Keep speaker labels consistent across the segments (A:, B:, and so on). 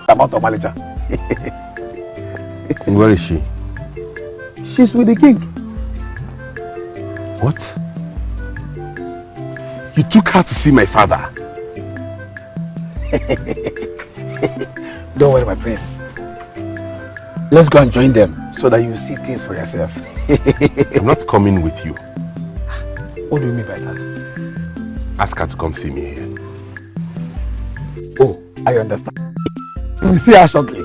A: about Omalicha.
B: Where is she?
A: She's with the king.
B: What? You took her to see my father?
A: Don't worry, my prince. Let's go and join them so that you see things for yourself.
B: I'm not coming with you.
A: What do you mean by that?
B: Ask her to come see me here.
A: Oh, I understand. We will see her shortly.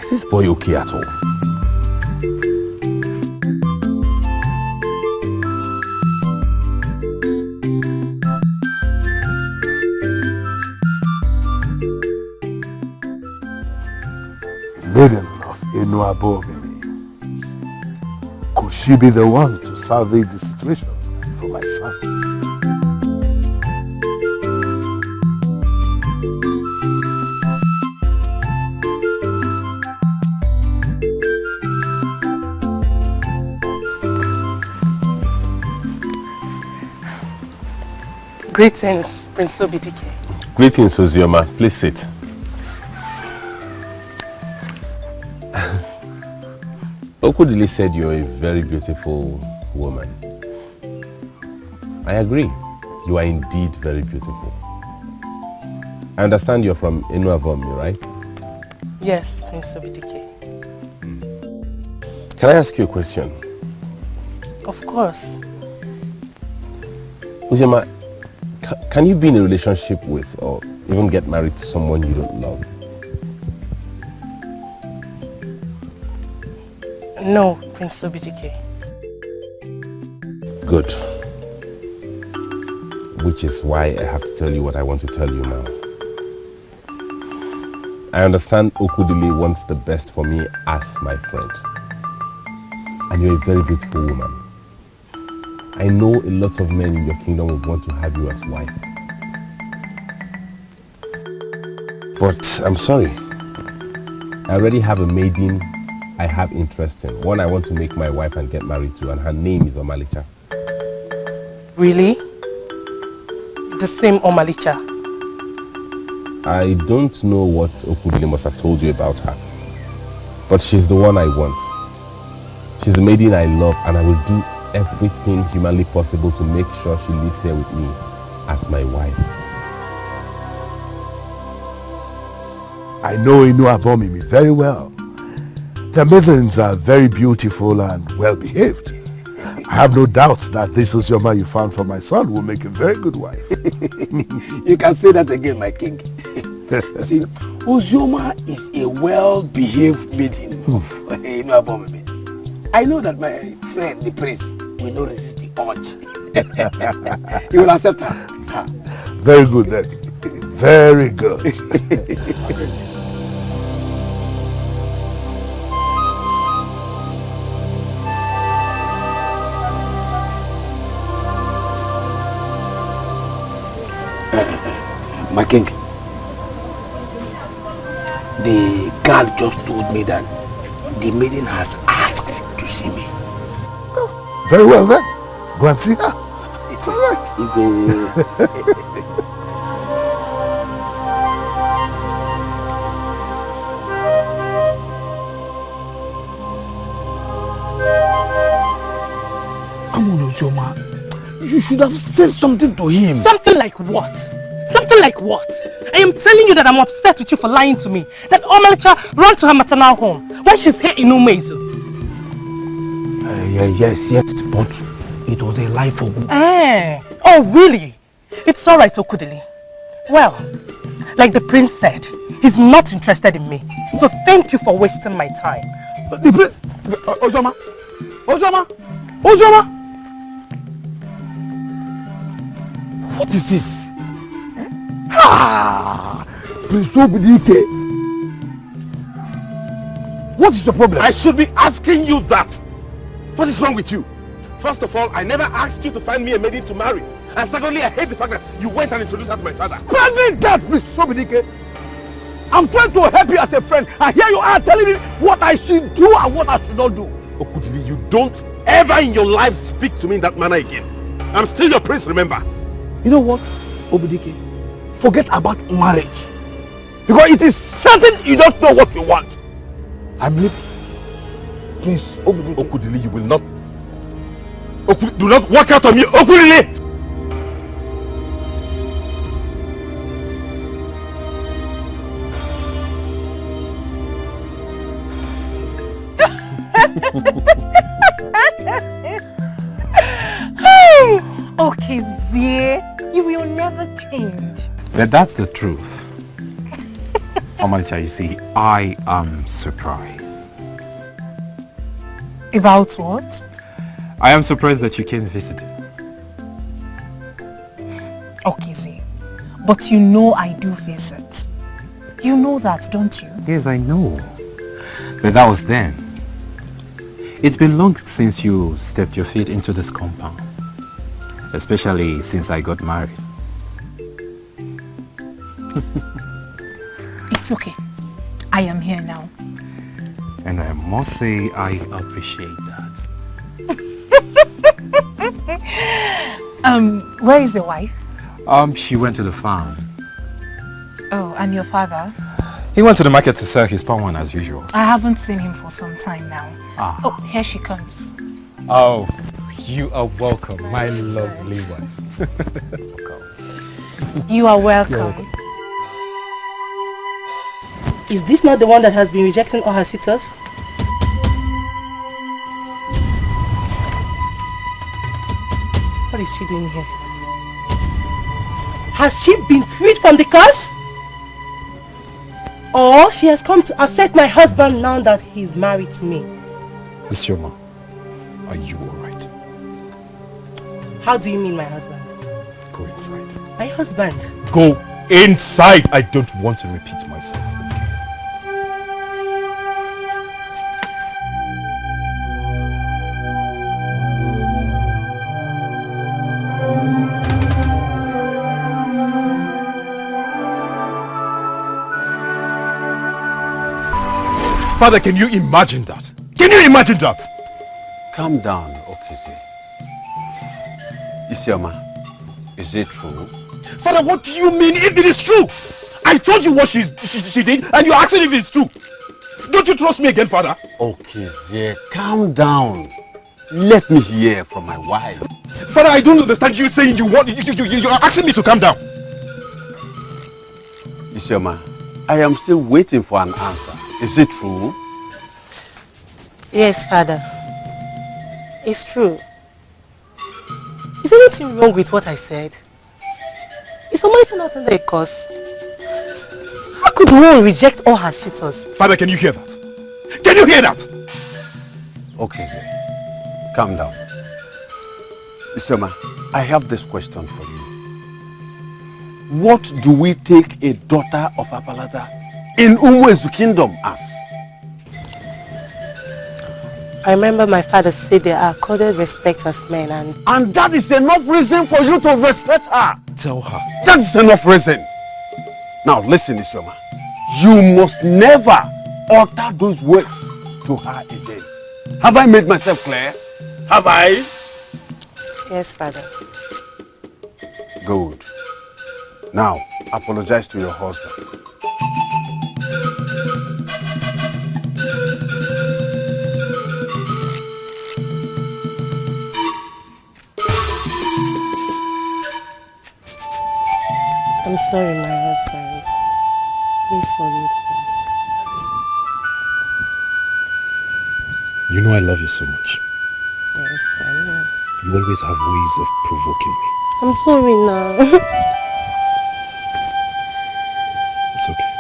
B: Is this boy okay at all?
C: Maiden of Ini Edo, could she be the one to salvage the situation for my son?
D: Greetings, Prince Dikeh.
B: Greetings, Ozioma. Please sit. Okudili said you're a very beautiful woman. I agree. You are indeed very beautiful. I understand you're from Ini Edo, right?
D: Yes, Prince Dikeh.
B: Can I ask you a question?
D: Of course.
B: Ozioma, can you be in a relationship with or even get married to someone you don't love?
D: No, Prince Dikeh.
B: Good. Which is why I have to tell you what I want to tell you now. I understand Okudili wants the best for me as my friend. And you're a very beautiful woman. I know a lot of men in your kingdom would want to have you as wife. But I'm sorry. I already have a maiden I have interest in. One I want to make my wife and get married to, and her name is Omalicha.
D: Really? The same Omalicha?
B: I don't know what Okudili must have told you about her, but she's the one I want. She's a maiden I love, and I will do everything humanly possible to make sure she lives here with me as my wife.
C: I know Ini Edo very well. The maidens are very beautiful and well behaved. I have no doubt that this Ozioma you found for my son will make a very good wife.
A: You can say that again, my king. See, Ozioma is a well-behaved maiden of Ini Edo. I know that my friend, the prince, will not resist the urge. He will accept her.
C: Very good then. Very good.
A: My king, the girl just told me that the maiden has asked to see me.
C: Oh, very well then. Go and see her.
A: It's
C: all right.
A: Come on, Ozioma. You should have said something to him.
D: Something like what? Something like what? I am telling you that I'm upset with you for lying to me. That Omalicha ran to her maternal home when she's here in Ugezu.
A: Yes, but it was a lie for good.
D: Oh, really? It's alright, Okudili. Well, like the prince said, he's not interested in me. So thank you for wasting my time.
A: The prince? Ozioma? What is this? Prince Dikeh. What is your problem?
B: I should be asking you that. What is wrong with you? First of all, I never asked you to find me a maiden to marry. And secondly, I hate the fact that you went and introduced her to my father.
A: Spare me that, Prince Dikeh. I'm trying to help you as a friend, and here you are telling me what I should do and what I should not do.
B: Okudili, you don't ever in your life speak to me in that manner again. I'm still your prince, remember?
A: You know what, Obudike? Forget about marriage. Because it is certain you don't know what you want. I'm leaving. Prince Obudike.
B: Okudili, you will not... do not walk out on me, Okudili!
D: Okay, Zie, you will never change.
E: But that's the truth. Omalicha, you see, I am surprised.
D: About what?
E: I am surprised that you came visiting.
D: Okay, Zie, but you know I do visit. You know that, don't you?
E: Yes, I know. But that was then. It's been long since you stepped your feet into this compound. Especially since I got married.
D: It's okay. I am here now.
E: And I must say I appreciate that.
D: Where is your wife?
E: She went to the farm.
D: Oh, and your father?
E: He went to the market to sell his palm wine as usual.
D: I haven't seen him for some time now.
E: Ah.
D: Oh, here she comes.
E: Oh, you are welcome, my lovely wife.
D: You are welcome.
F: Is this not the one that has been rejecting all her suitors? What is she doing here? Has she been freed from the curse? Or she has come to accept my husband now that he's married to me?
E: Miss Yoma, are you alright?
F: How do you mean my husband?
E: Go inside.
F: My husband?
E: Go inside! I don't want to repeat myself. Father, can you imagine that? Can you imagine that?
G: Calm down, Okize. Isioma, is it true?
B: Father, what do you mean if it is true? I told you what she did and you're asking if it's true. Don't you trust me again, Father?
G: Okize, calm down. Let me hear from my wife.
B: Father, I don't understand you saying you're asking me to calm down.
G: Isioma, I am still waiting for an answer. Is it true?
F: Yes, Father. It's true. Is anything wrong with what I said? Is Omalicha not under a curse? How could one reject all her suitors?
B: Father, can you hear that? Can you hear that?
G: Okay, calm down. Isioma, I have this question for you. What do we take a daughter of Abalada in Umwezu kingdom as?
F: I remember my father said they are accorded respect as men
G: And that is enough reason for you to respect her.
B: Tell her.
G: That is enough reason. Now listen, Isioma. You must never utter those words to her again. Have I made myself clear? Have I?
F: Yes, Father.
G: Good. Now, apologize to your husband.
F: I'm sorry, my husband. Please forgive me.
H: You know I love you so much.
F: Yes, I know.
H: You always have ways of provoking me.
F: I'm sorry now.
H: It's okay.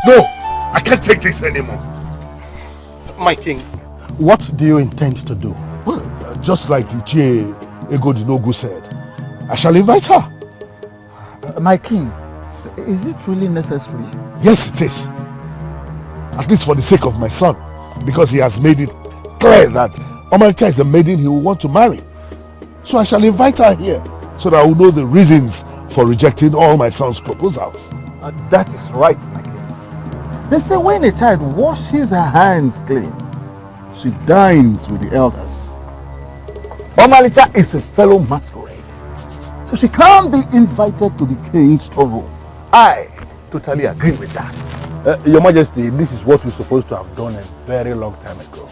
B: No! I can't take this anymore.
C: My king, what do you intend to do? Well, just like Ichie Egodinogu said, I shall invite her.
I: My king, is it really necessary?
C: Yes, it is. At least for the sake of my son, because he has made it clear that Omalicha is the maiden he will want to marry. So I shall invite her here so that I will know the reasons for rejecting all my son's proposals.
I: That is right, my king.
C: They say when a child washes her hands clean, she dines with the elders. Omalicha is a fellow masquerade, so she can't be invited to the king's throne room. I totally agree with that. Your Majesty, this is what we're supposed to have done a very long time ago.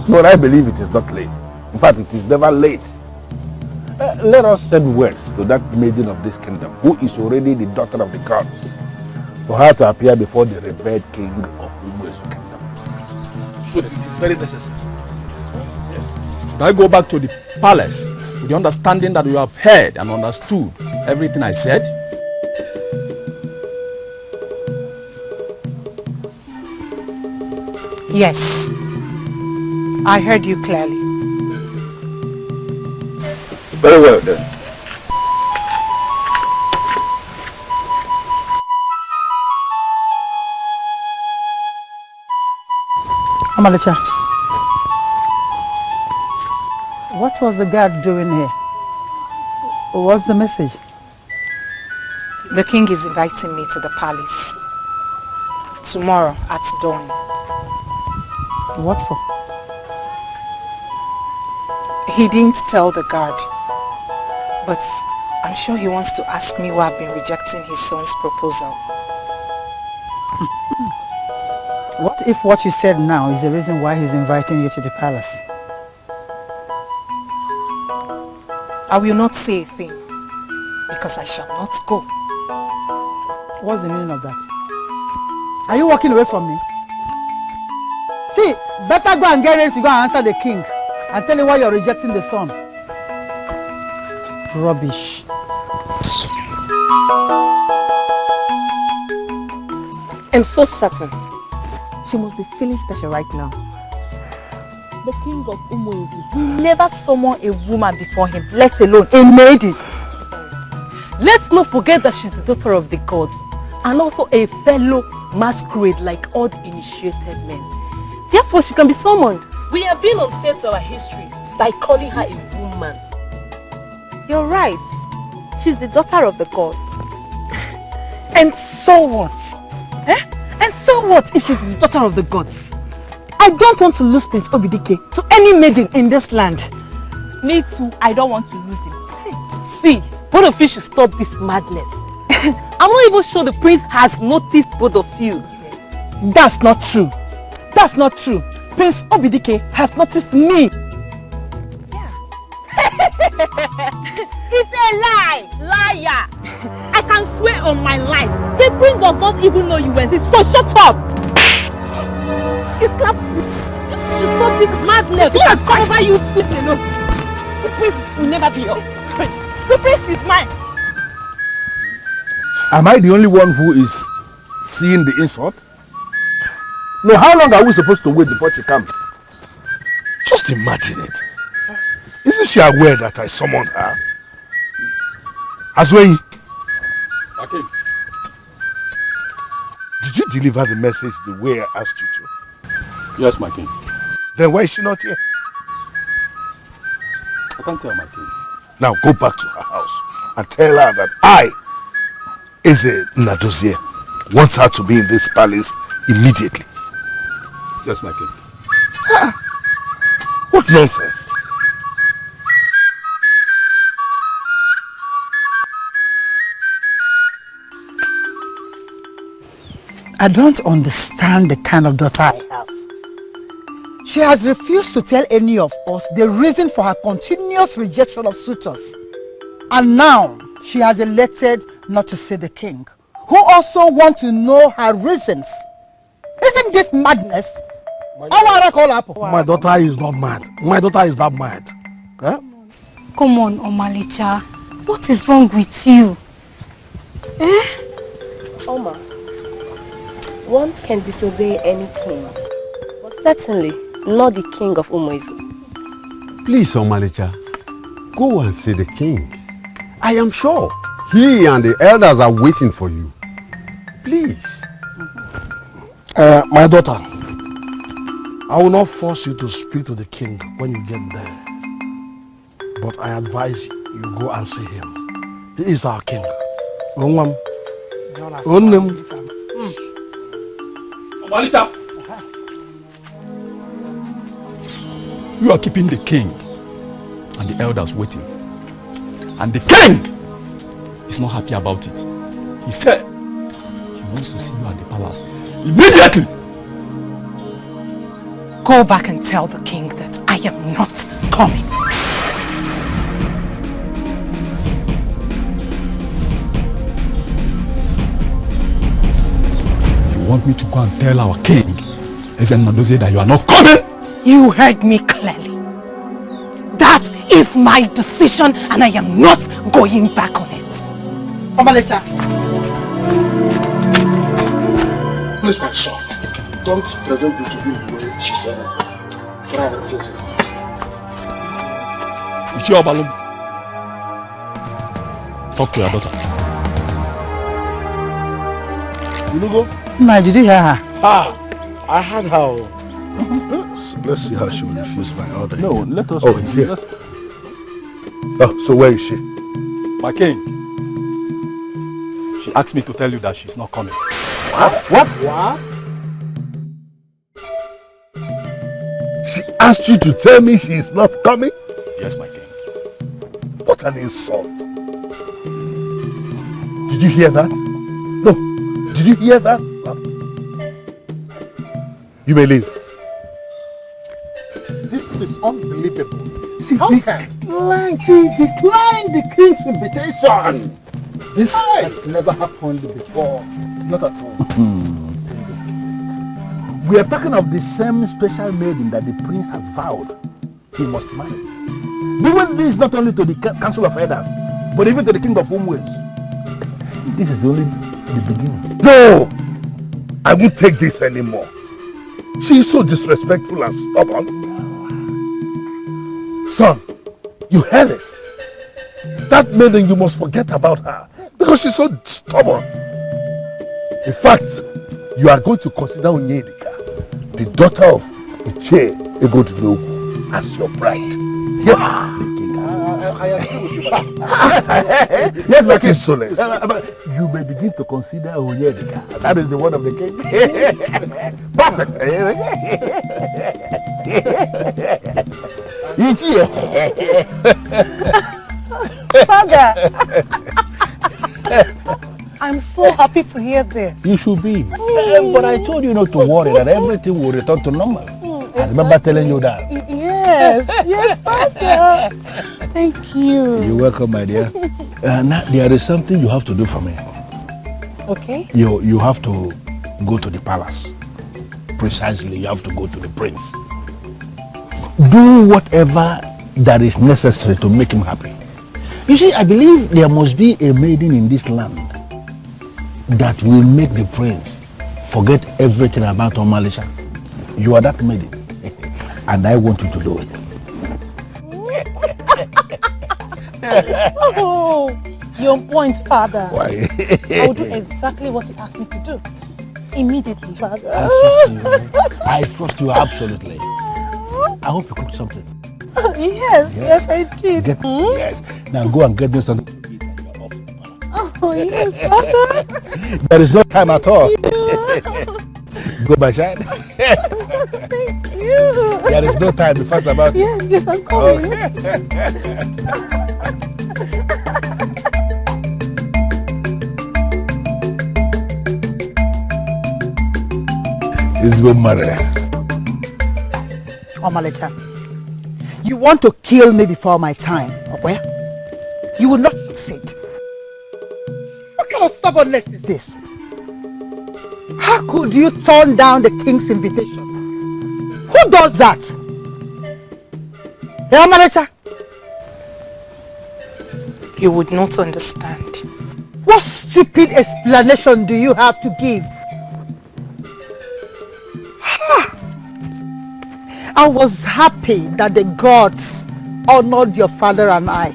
C: But I believe it is not late. In fact, it is never late. Let us send words to that maiden of this kingdom, who is already the daughter of the gods, for her to appear before the revered king of Ugezu kingdom.
J: So this is very necessary. Should I go back to the palace with the understanding that you have heard and understood everything I said?
F: Yes. I heard you clearly.
C: Very well then.
I: Omalicha, what was the guard doing here? What's the message?
F: The king is inviting me to the palace. Tomorrow at dawn.
I: What for?
F: He didn't tell the guard. But I'm sure he wants to ask me why I've been rejecting his son's proposal.
I: What if what you said now is the reason why he's inviting you to the palace?
F: I will not say a thing, because I shall not go.
I: What's the meaning of that? Are you walking away from me? See, better go and get ready to go and answer the king and tell him why you're rejecting the son. Rubbish.
K: I'm so certain she must be feeling special right now. The king of Ugezu never summoned a woman before him, let alone a maiden. Let's not forget that she's the daughter of the gods and also a fellow masquerade like all the initiated men. Therefore, she can be summoned. We have been unfair to our history by calling her a woman.
L: You're right. She's the daughter of the gods.
D: And so what? And so what if she's the daughter of the gods? I don't want to lose Prince Dikeh to any maiden in this land.
K: Me too, I don't want to lose him. See, both of you should stop this madness. I'm not even sure the prince has noticed both of you.
D: That's not true. That's not true. Prince Dikeh has noticed me.
K: It's a lie! Liar! I can swear on my life. The prince does not even know you exist, so shut up! You slapped me. You stop this madness. Who has come over you? Please alone. The prince will never be your prince. The prince is mine.
C: Am I the only one who is seeing the insult? No, how long are we supposed to wait before she comes? Just imagine it. Isn't she aware that I summoned her? Aswei,
J: Okay.
C: did you deliver the message the way I asked you to?
J: Yes, my king.
C: Then why is she not here?
J: I can't tell, my king.
C: Now go back to her house and tell her that I, Eze Nadozie, want her to be in this palace immediately.
J: Yes, my king.
C: What nonsense.
I: I don't understand the kind of daughter I have. She has refused to tell any of us the reason for her continuous rejection of suitors. And now she has elected not to see the king, who also wants to know her reasons. Isn't this madness?
C: My daughter is not mad. My daughter is not mad. Huh?
L: Come on, Omalicha. What is wrong with you?
K: Oma, one can disobey any king, but certainly not the king of Ugezu.
G: Please, Omalicha, go and see the king. I am sure he and the elders are waiting for you. Please.
C: My daughter, I will not force you to speak to the king when you get there. But I advise you go and see him. He is our king.
J: Omalicha! You are keeping the king and the elders waiting. And the king is not happy about it. He said he wants to see you at the palace immediately.
D: Go back and tell the king that I am not coming.
J: You want me to go and tell our king, Ezennadozie, that you are not coming?
D: You heard me clearly. That is my decision and I am not going back on it.
I: Omalicha.
C: Please, my son, don't present it to him the way she said. Try and face it.
J: Talk to your daughter.
C: You know go?
I: No, did you hear her?
C: I heard how. Let's see how she will refuse my order.
J: No, let us.
C: Oh, he's here. Oh, so where is she?
J: My king. She asked me to tell you that she's not coming.
C: What? She asked you to tell me she is not coming?
J: Yes, my king.
C: What an insult. Did you hear that? No. Did you hear that, son? You may leave. This is unbelievable. She declined the king's invitation.
M: This has never happened before.
C: Not at all.
M: We are talking of the same special maiden that the prince has vowed he must marry. Doing this not only to the council of elders, but even to the king of Umwes. This is only the beginning.
C: No! I won't take this anymore. She is so disrespectful and stubborn. Son, you heard it. That maiden, you must forget about her because she's so stubborn. In fact, you are going to consider Onyedika, the daughter of Iche Egodunogu, as your bride. Yes.
M: I agree with you. Yes,
C: what is solace?
M: You may begin to consider Onyedika. That is the word of the king. Perfect.
D: Father, I'm so happy to hear this.
M: You should be. But I told you not to worry that everything will return to normal. I remember telling you that.
D: Yes, Father. Thank you.
M: You're welcome, my dear. Now, there is something you have to do for me.
D: Okay.
M: You have to go to the palace. Precisely, you have to go to the prince. Do whatever that is necessary to make him happy. You see, I believe there must be a maiden in this land that will make the prince forget everything about Omalicha. You are that maiden. And I want you to do it.
D: Oh, you're on point, Father.
M: Why?
D: I will do exactly what you asked me to do. Immediately, Father.
M: I trust you absolutely. I hope you cooked something.
D: Yes, I did.
M: Yes. Now go and get me something to eat and you're off.
D: Oh, yes, Father.
M: There is no time at all.
D: Yeah.
M: Go by shine.
D: Thank you.
M: There is no time. Be fast about it.
D: Yes, I'm coming.
M: It's good, mother.
I: Omalicha, you want to kill me before my time, okay? You will not succeed. What kind of stubbornness is this? How could you turn down the king's invitation? Who does that? Hey, Omalicha?
D: You would not understand.
I: What stupid explanation do you have to give? I was happy that the gods honored your father and I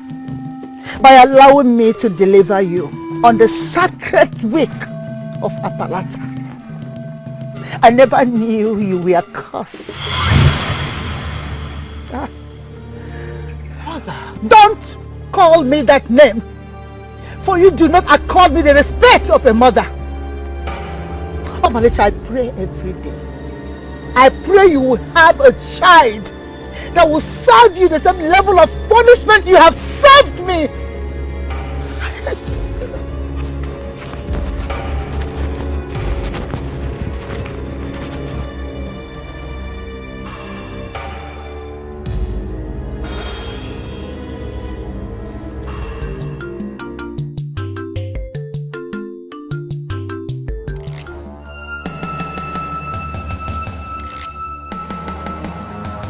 I: by allowing me to deliver you on the sacred week of Apalata. I never knew you were cursed. Mother, don't call me that name, for you do not accord me the respect of a mother. Omalicha, I pray every day. I pray you will have a child that will serve you the same level of punishment you have served me.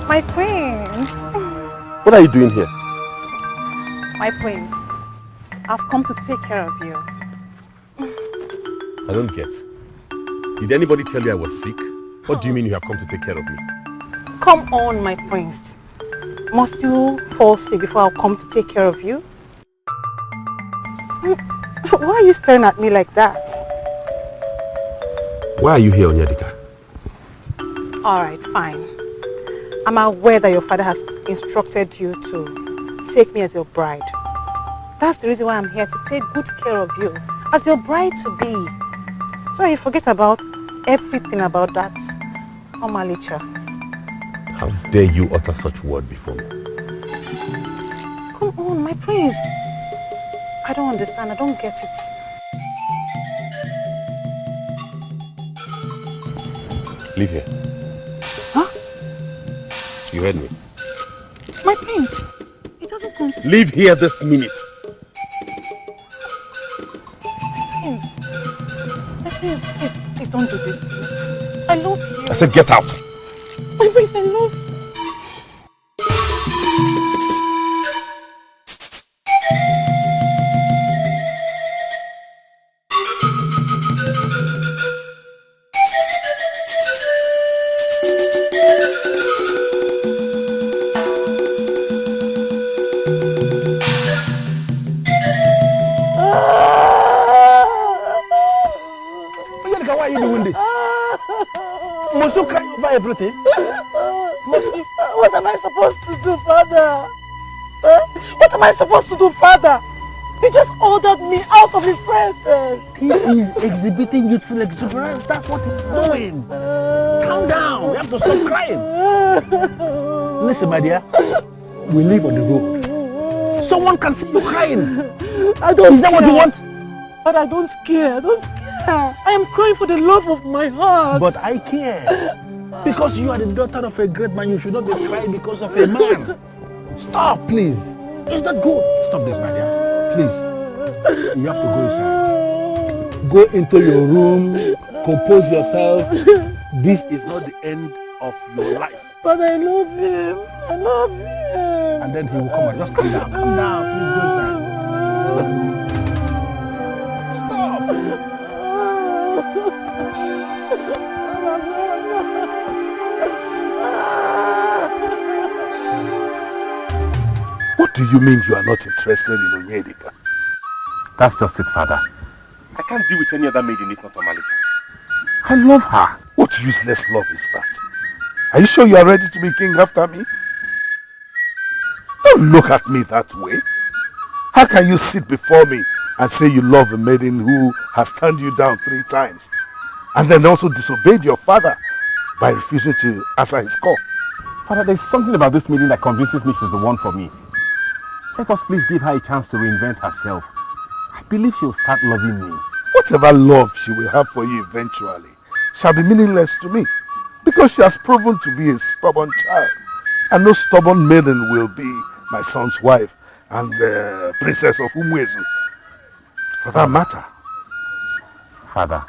K: My prince.
B: What are you doing here?
K: My prince. I've come to take care of you.
B: I don't get. Did anybody tell you I was sick? What do you mean you have come to take care of me?
K: Come on, my prince. Must you fall sick before I'll come to take care of you? Why are you staring at me like that?
B: Why are you here, Onyedika?
K: Alright, fine. I'm aware that your father has instructed you to take me as your bride. That's the reason why I'm here, to take good care of you as your bride to be. So you forget about everything about that, Omalicha.
B: How dare you utter such word before me?
K: Come on, my prince. I don't understand. I don't get it.
B: Leave here.
K: Huh?
B: You heard me.
K: My prince. It doesn't come to...
B: Leave here this minute.
K: My prince, please don't do this to me. I love you.
B: I said get out.
K: My prince, I love you.
M: Why are you doing this? Must you cry over everything?
F: What am I supposed to do, Father? What am I supposed to do, Father? He just ordered me out of his presence.
M: He is exhibiting youthful exuberance. That's what he's doing. Calm down. You have to stop crying. Listen, my dear. We live on the road. Someone can see you crying.
F: I don't
M: Is that what you want?
F: But I don't care. I don't care. I am crying for the love of my heart.
M: But I care. Because you are the daughter of a great man, you should not be crying because of a man. Stop, please. It's not good. Stop this, my dear. Please. You have to go inside. Go into your room. Compose yourself. This is not the end of your life.
F: But I love him. I love him.
M: And then he will come and just calm down. Calm down. Please go inside.
C: What do you mean you are not interested in Onyedika?
B: That's just it, Father. I can't deal with any other maiden if not Omalicha. I love her.
C: What useless love is that? Are you sure you are ready to be king after me? Don't look at me that way. How can you sit before me and say you love a maiden who has turned you down 3 times and then also disobeyed your father by refusing to answer his call?
B: Father, there's something about this maiden that convinces me she's the one for me. Let us please give her a chance to reinvent herself. I believe she'll start loving me.
C: Whatever love she will have for you eventually shall be meaningless to me, because she has proven to be a stubborn child, and no stubborn maiden will be my son's wife and the princess of Ugezu, for that matter.
B: Father,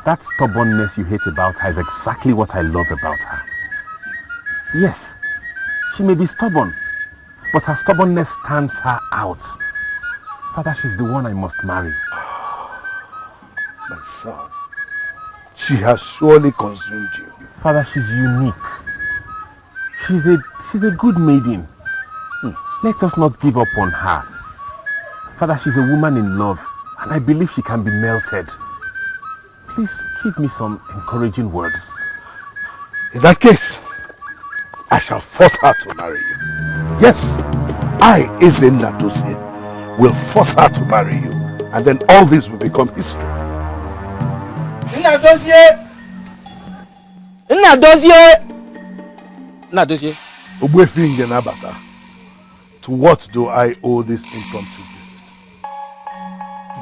B: that stubbornness you hate about her is exactly what I love about her. Yes, she may be stubborn, but her stubbornness stands her out. Father, she's the one I must marry.
C: My son, she has surely consumed you.
B: Father, she's unique. She's a good maiden. Let us not give up on her. Father, she's a woman in love, and I believe she can be melted. Please give me some encouraging words.
C: In that case, I shall force her to marry you. Yes, I, Eze Nadozie, will force her to marry you, and then all this will become history. To what do I owe this impromptu visit?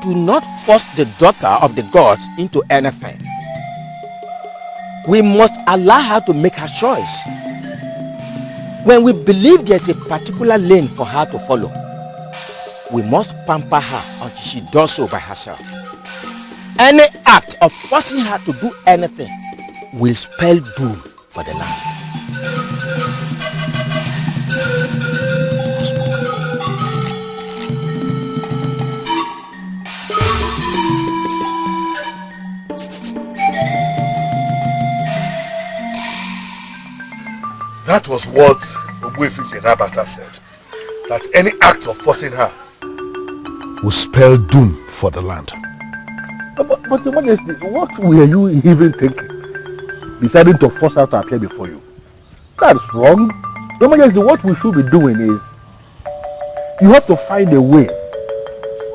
M: Do not force the daughter of the gods into anything. We must allow her to make her choice. When we believe there's a particular lane for her to follow, we must pamper her until she does so by herself. Any act of forcing her to do anything will spell doom for the land.
C: That was what Ogbuefi Nabata said. That any act of forcing her will spell doom for the land.
M: But Your Majesty, what were you even thinking? Deciding to force her to appear before you? That's wrong. Your Majesty, what we should be doing is, you have to find a way,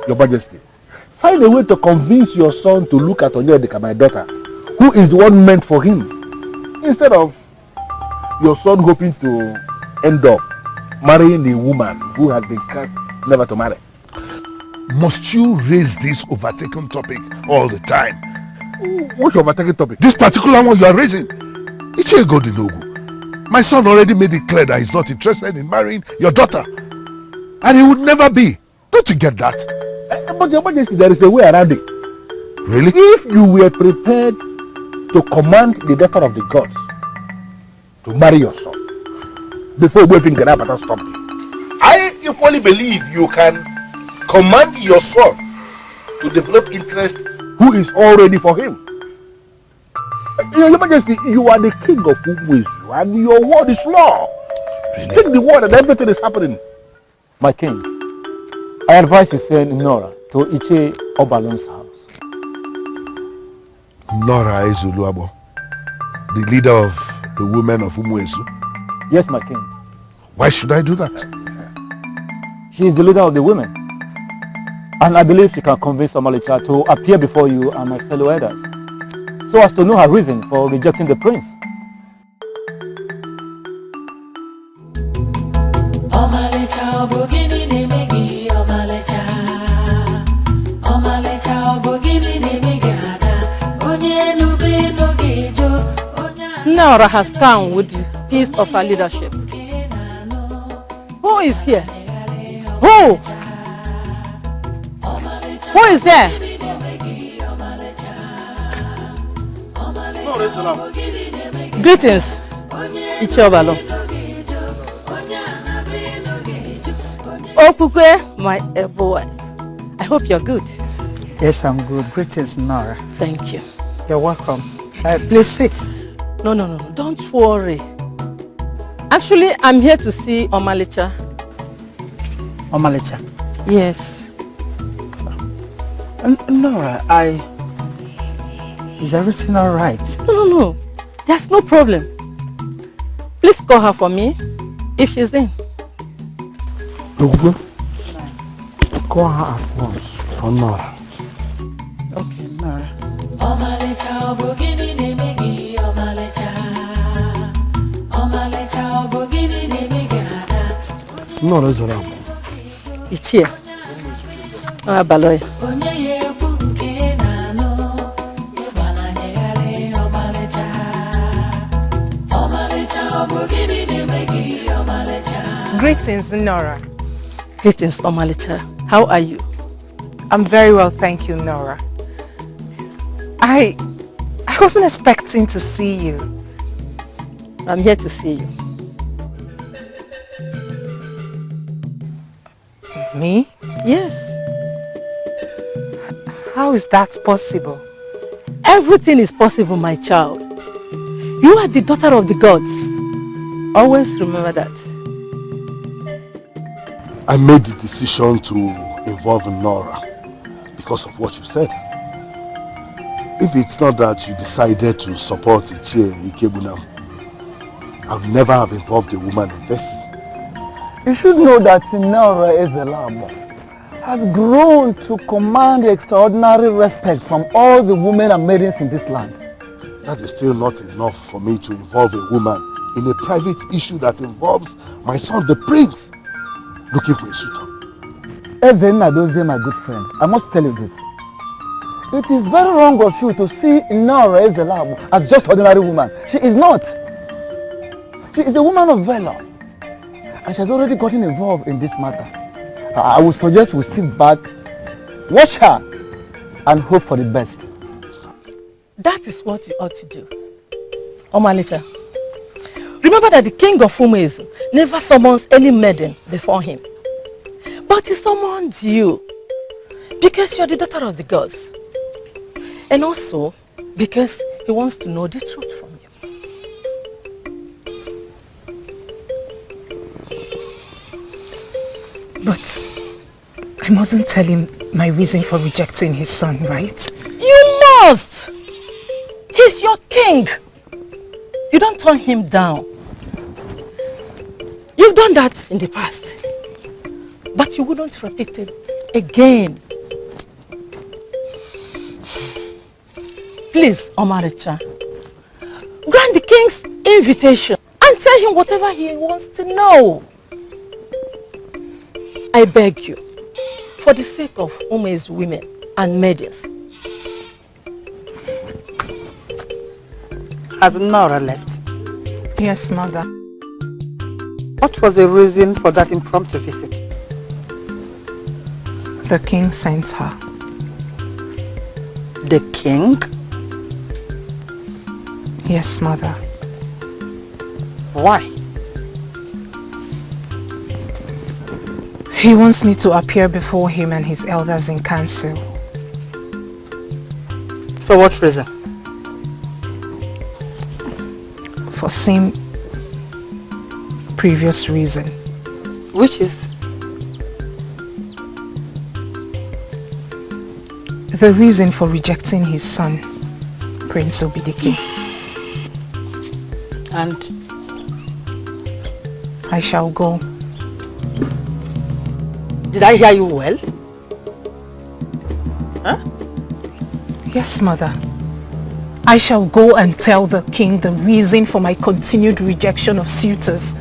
M: Your Majesty, find a way to convince your son to look at Onyedika, my daughter, who is the one meant for him, instead of your son hoping to end up marrying a woman who has been cast never to marry.
C: Must you raise this overtaken topic all the time?
M: What's your overtaken topic?
C: This particular one you are raising. Ichie Godinogu. My son already made it clear that he's not interested in marrying your daughter. And he would never be. Don't you get that?
M: But Your Majesty, there is a way around it.
C: Really?
M: If you were prepared to command the daughter of the gods to marry your son before Ogbuefi Nabata stopped you,
C: I equally believe you can command your son to develop interest
M: who is already for him. Your Majesty, you are the king of Ugezu and your word is law. Speak the word and everything is happening.
N: My king, I advise you send Nora to Ichie Obalon's house.
C: Nora Ezuluabo, the leader of the women of Ugezu?
N: Yes, my king.
C: Why should I do that?
N: She is the leader of the women. And I believe she can convince Omalicha to appear before you and my fellow elders, so as to know her reason for rejecting the prince.
K: Nora has come with the piece of her leadership. Who is here? Who? Who is there? Greetings, Ichobalo. Okukwe, my able wife. I hope you're good.
I: Yes, I'm good. Greetings, Nora.
K: Thank you.
I: You're welcome. Please sit.
K: No, don't worry. Actually, I'm here to see Omalicha.
I: Omalicha?
K: Yes.
I: Nora, is everything all right?
K: No. There's no problem. Please call her for me if she's in.
M: Call her at once for Nora.
I: Okay, Nora.
M: Nora is around.
K: It's here. Baloy.
D: Greetings, Nora.
K: Greetings, Omalicha. How are you?
D: I'm very well, thank you, Nora. I wasn't expecting to see you.
K: I'm here to see you.
D: Me?
K: Yes.
D: How is that possible?
K: Everything is possible, my child. You are the daughter of the gods. Always remember that.
C: I made the decision to involve Nora because of what you said. If it's not that you decided to support Ichie Ikebunam, I would never have involved a woman in this.
M: You should know that Nora is a lamb. has grown to command extraordinary respect from all the women and maidens in this land.
C: That is still not enough for me to involve a woman in a private issue that involves my son, the prince, looking for a suitor.
M: Ezennadozie, my good friend, I must tell you this. It is very wrong of you to see Nora Ezelabu as just ordinary woman. She is not. She is a woman of valor. And she has already gotten involved in this matter. I would suggest we sit back, watch her, and hope for the best.
F: That is what you ought to do. Omalicha, remember that the king of Ugezu never summons any maiden before him. But he summoned you because you are the daughter of the gods. And also because he wants to know the truth from you.
L: But I mustn't tell him my reason for rejecting his son, right?
F: You must! He's your king. You don't turn him down. You've done that in the past. But you wouldn't repeat it again. Please, Omalicha, grant the king's invitation and tell him whatever he wants to know. I beg you, for the sake of Ugezu women and maidens.
I: Has Nora left?
L: Yes, mother.
I: What was the reason for that impromptu visit?
L: The king sent her.
I: The king?
L: Yes, mother.
I: Why?
L: He wants me to appear before him and his elders in council.
I: For what reason?
L: For same previous reason.
I: Which is?
L: The reason for rejecting his son, Prince Dikeh.
I: And?
L: I shall go.
I: Did I hear you well? Huh?
L: Yes, mother. I shall go and tell the king the reason for my continued rejection of suitors,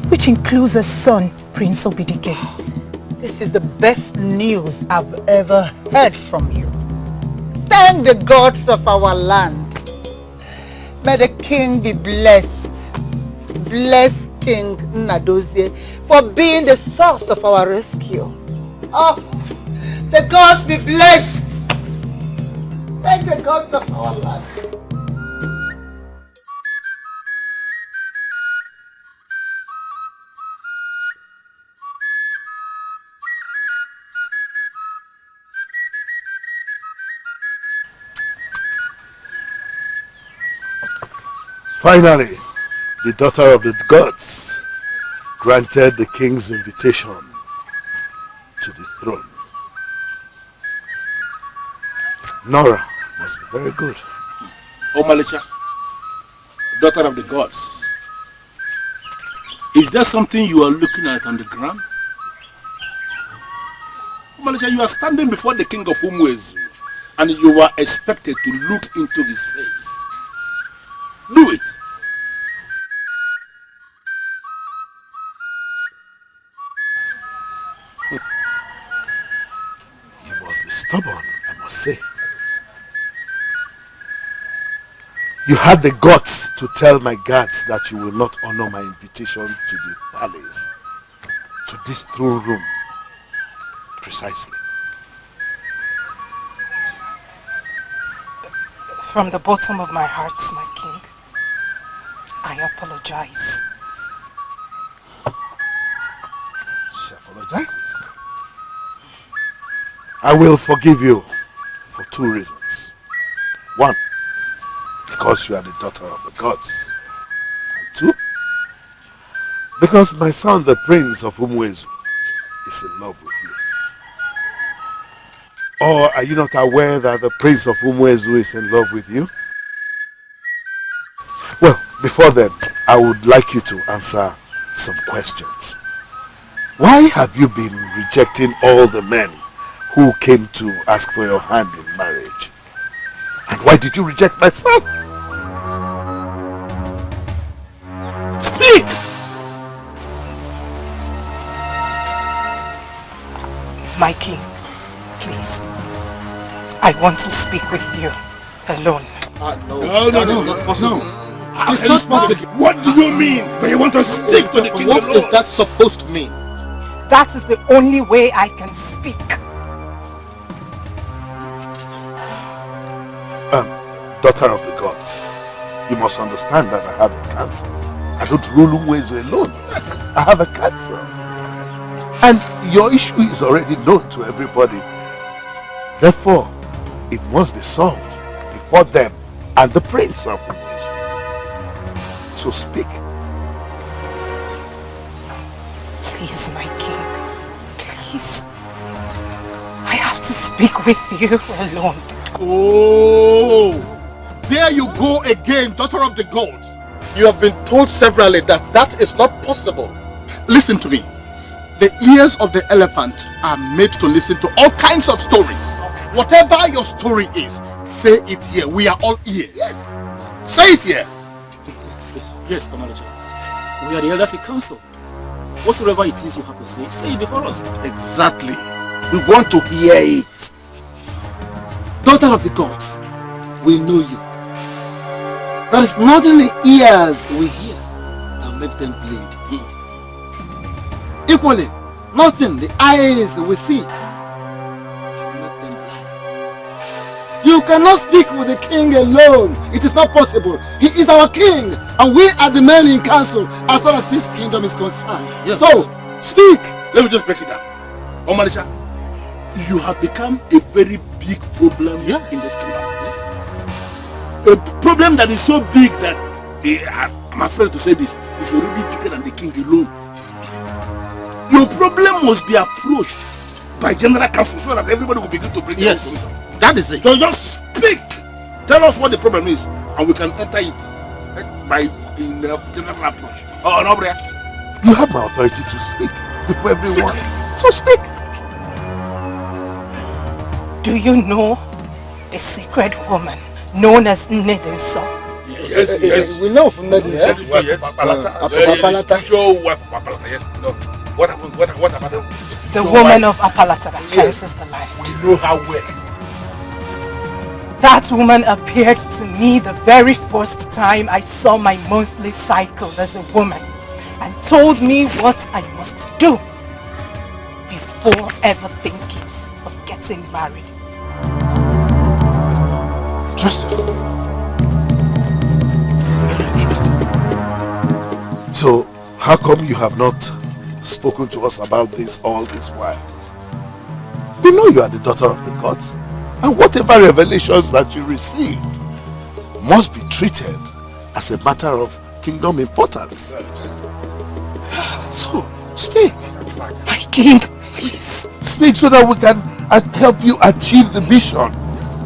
L: which includes a son, Prince Dikeh.
I: This is the best news I've ever heard from you. Thank the gods of our land. May the king be blessed. Bless King Nnadozie for being the source of our rescue. Oh, the gods be blessed. Thank the gods of our land.
C: Finally, the daughter of the gods granted the king's invitation to the throne. Nora must be very good.
O: Omalicha, daughter of the gods, is there something you are looking at on the ground? Omalicha, you are standing before the king of Ugezu and you are expected to look into his face. Do it.
C: You must be stubborn, I must say. You had the guts to tell my guards that you will not honor my invitation to the palace, to this throne room. Precisely.
L: From the bottom of my heart, my king, I apologize.
C: She apologizes. I will forgive you for two reasons. One, because you are the daughter of the gods. And two, because my son, the prince of Ugezu, is in love with you. Or are you not aware that the prince of Ugezu is in love with you? Well, before then, I would like you to answer some questions. Why have you been rejecting all the men who came to ask for your hand in marriage. And why did you reject my son?
A: Speak!
D: My king, please. I want to speak with you alone.
O: No. It's not possible. What do you mean that you want to speak to the king alone?
H: What is that supposed to mean?
D: That is the only way I can speak.
C: Daughter of the gods, you must understand that I have a cancer. I don't rule Ugezu alone. I have a cancer. And your issue is already known to everybody. Therefore, it must be solved before them and the prince of Ugezu. So speak.
D: Please, my king. Please. I have to speak with you alone.
H: Oh! There you go again, daughter of the gods. You have been told severally that that is not possible. Listen to me. The ears of the elephant are made to listen to all kinds of stories. Whatever your story is, say it here. We are all ears. Yes. Say it here.
P: Yes, Omalicha. We are the elders in council. Whatsoever it is you have to say it before us.
H: Exactly. We want to hear it. Daughter of the gods, we know you. There is nothing the ears we hear that make them bleed. Equally, nothing the eyes we see that make them blind. You cannot speak with the king alone. It is not possible. He is our king, and we are the men in council as far as this kingdom is concerned. Yes. So, speak.
O: Let me just break it down. Omalicha, you have become a very big problem in this kingdom. A problem that is so big that, I'm afraid to say this, is already bigger than the king alone. Your problem must be approached by general council so that everybody will begin to bring their solution.
H: That is it.
O: So just speak. Tell us what the problem is, and we can enter it by general approach. Oh, no, Bria.
C: You have my authority to speak before everyone. So speak.
D: Do you know the secret woman known as Ini Edo?
O: Yes.
H: We know from Nedi.
O: Yes. What happened?
D: The woman of Apalata that cleanses the land.
O: We know how well.
D: That woman appeared to me the very first time I saw my monthly cycle as a woman and told me what I must do before ever thinking of getting married.
C: Interesting. Very interesting. So, how come you have not spoken to us about this all this while? We know you are the daughter of the gods, and whatever revelations that you receive must be treated as a matter of kingdom importance. So, speak.
D: My king, please.
C: Speak so that we can help you achieve the mission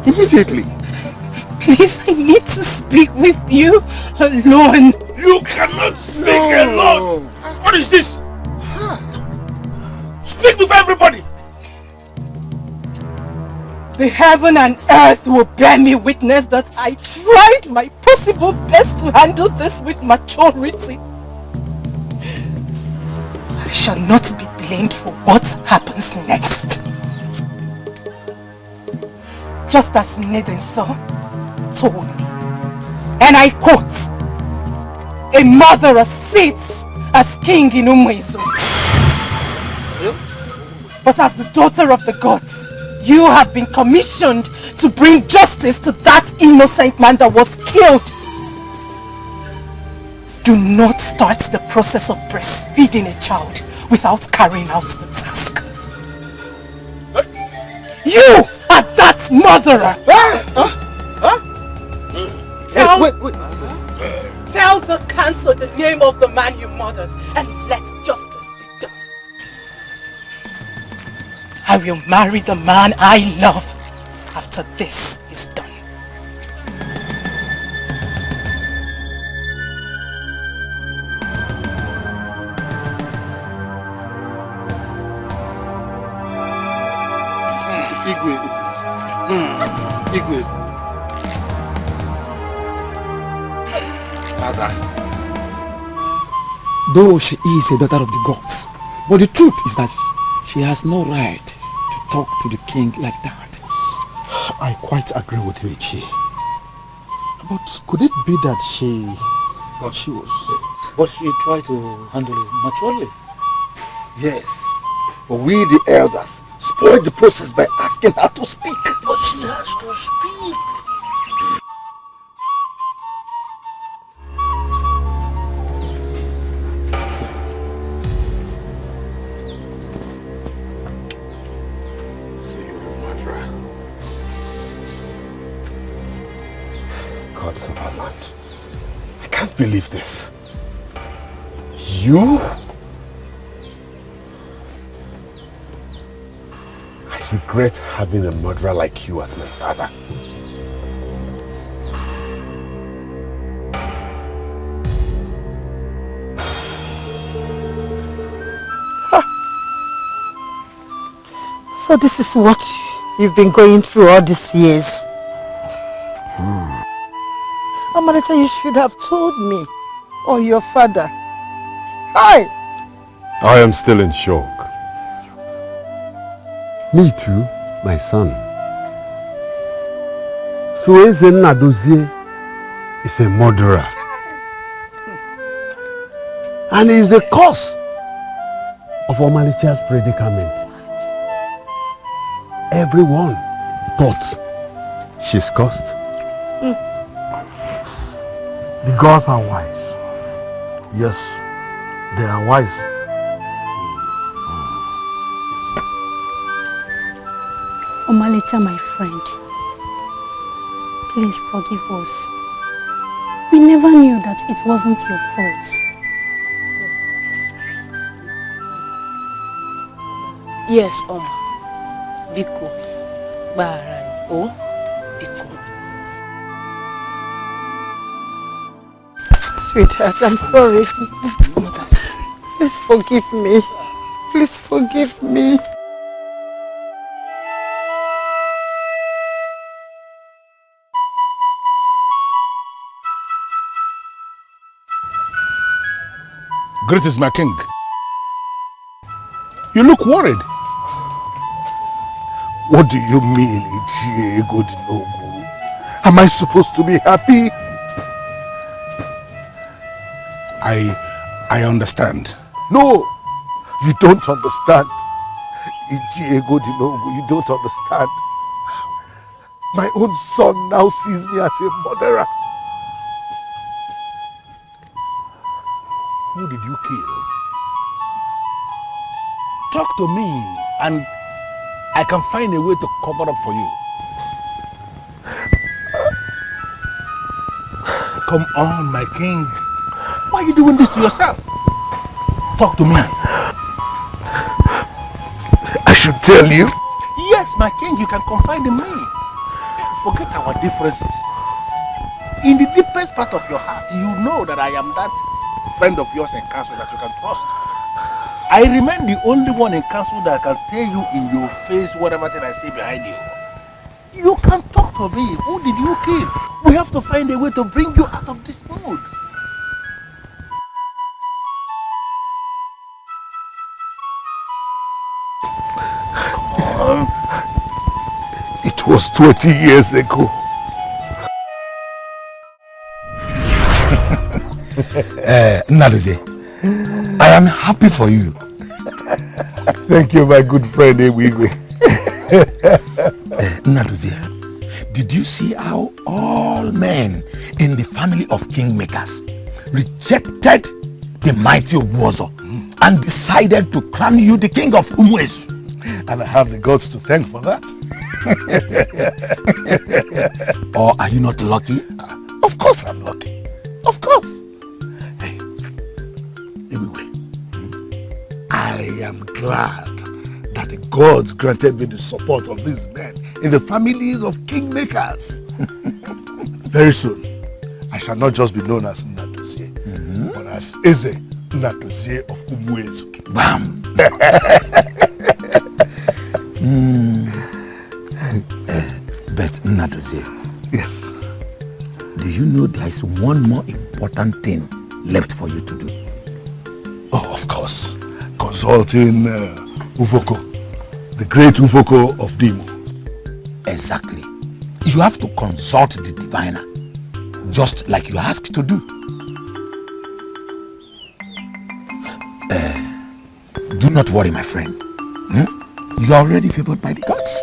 C: immediately.
D: Please, I need to speak with you alone.
O: You cannot speak alone. What is this? Speak with everybody.
D: The heaven and earth will bear me witness that I tried my possible best to handle this with maturity. I shall not be blamed for what happens next. Just as Ini Edo told me, and I quote, "A mother sits as king in Ugezu." But as the daughter of the gods, you have been commissioned to bring justice to that innocent man that was killed. Do not start the process of breastfeeding a child without carrying out the task. You are that murderer! Tell the council the name of the man you murdered and let justice be done. I will marry the man I love after this is done.
H: Igwe. Igwe.
Q: Father, though she is a daughter of the gods, but the truth is that she has no right to talk to the king like that.
C: I quite agree with you, Ichi. But could it be that she was...
P: But she tried to handle it maturely.
C: Yes, but we the elders spoiled the process by asking her to speak.
Q: But she has to speak.
C: So you're a murderer. Gods of our land. I can't believe this. You? I regret having a murderer like you as my father.
I: So this is what you've been going through all these years. Omalicha, you should have told me, or your father. Hi!
G: I am still in shock. Me too, my son. Sueze Nadozie is a murderer. And he is the cause of Omalicha's predicament. Everyone thought she's cursed.
C: The gods are wise. Yes, they are wise.
R: Omalicha, my friend, please forgive us. We never knew that it wasn't your fault.
F: Yes, Biko. Barai. Oh, Biko.
I: Sweetheart, I'm sorry. Please forgive me. Please forgive me.
C: Greetings, my king. You look worried. What do you mean, Ugezu Dinogu? Am I supposed to be happy? I understand. No, you don't understand. Ugezu Dinogu, you don't understand. My own son now sees me as a murderer. Who did you kill? Talk to me and I can find a way to cover up for you. Come on, my king. Why are you doing this to yourself? Talk to me. I should tell you? Yes, my king, you can confide in me. Forget our differences. In the deepest part of your heart, you know that I am that friend of yours in council that you can trust. I remain the only one in council that can tell you in your face whatever thing I say behind you. You can talk to me. Who did you kill? We have to find a way to bring you out of this mood. Come on. It was 20 years ago.
M: Nadozie, I am happy for you.
C: Thank you, my good friend Ewigwe.
M: Nadozie, did you see how all men in the family of kingmakers rejected the mighty Ugezu and decided to crown you the king of Ugezu?
C: And I have the gods to thank for that.
M: Or are you not lucky?
C: Of course I'm lucky. Of course. Hey, I am glad that the gods granted me the support of these men in the families of kingmakers. Very soon, I shall not just be known as Nadozie, but as Eze Nadozie of Ugezu.
M: Bam!
S: Nadozie.
C: Yes.
S: Do you know there is one more important thing left for you to do?
C: Oh, of course. Consulting Uvoko, the great Uvoko of Dimo.
S: Exactly. You have to consult the diviner, just like you asked to do. Do not worry, my friend. You are already favored by the gods.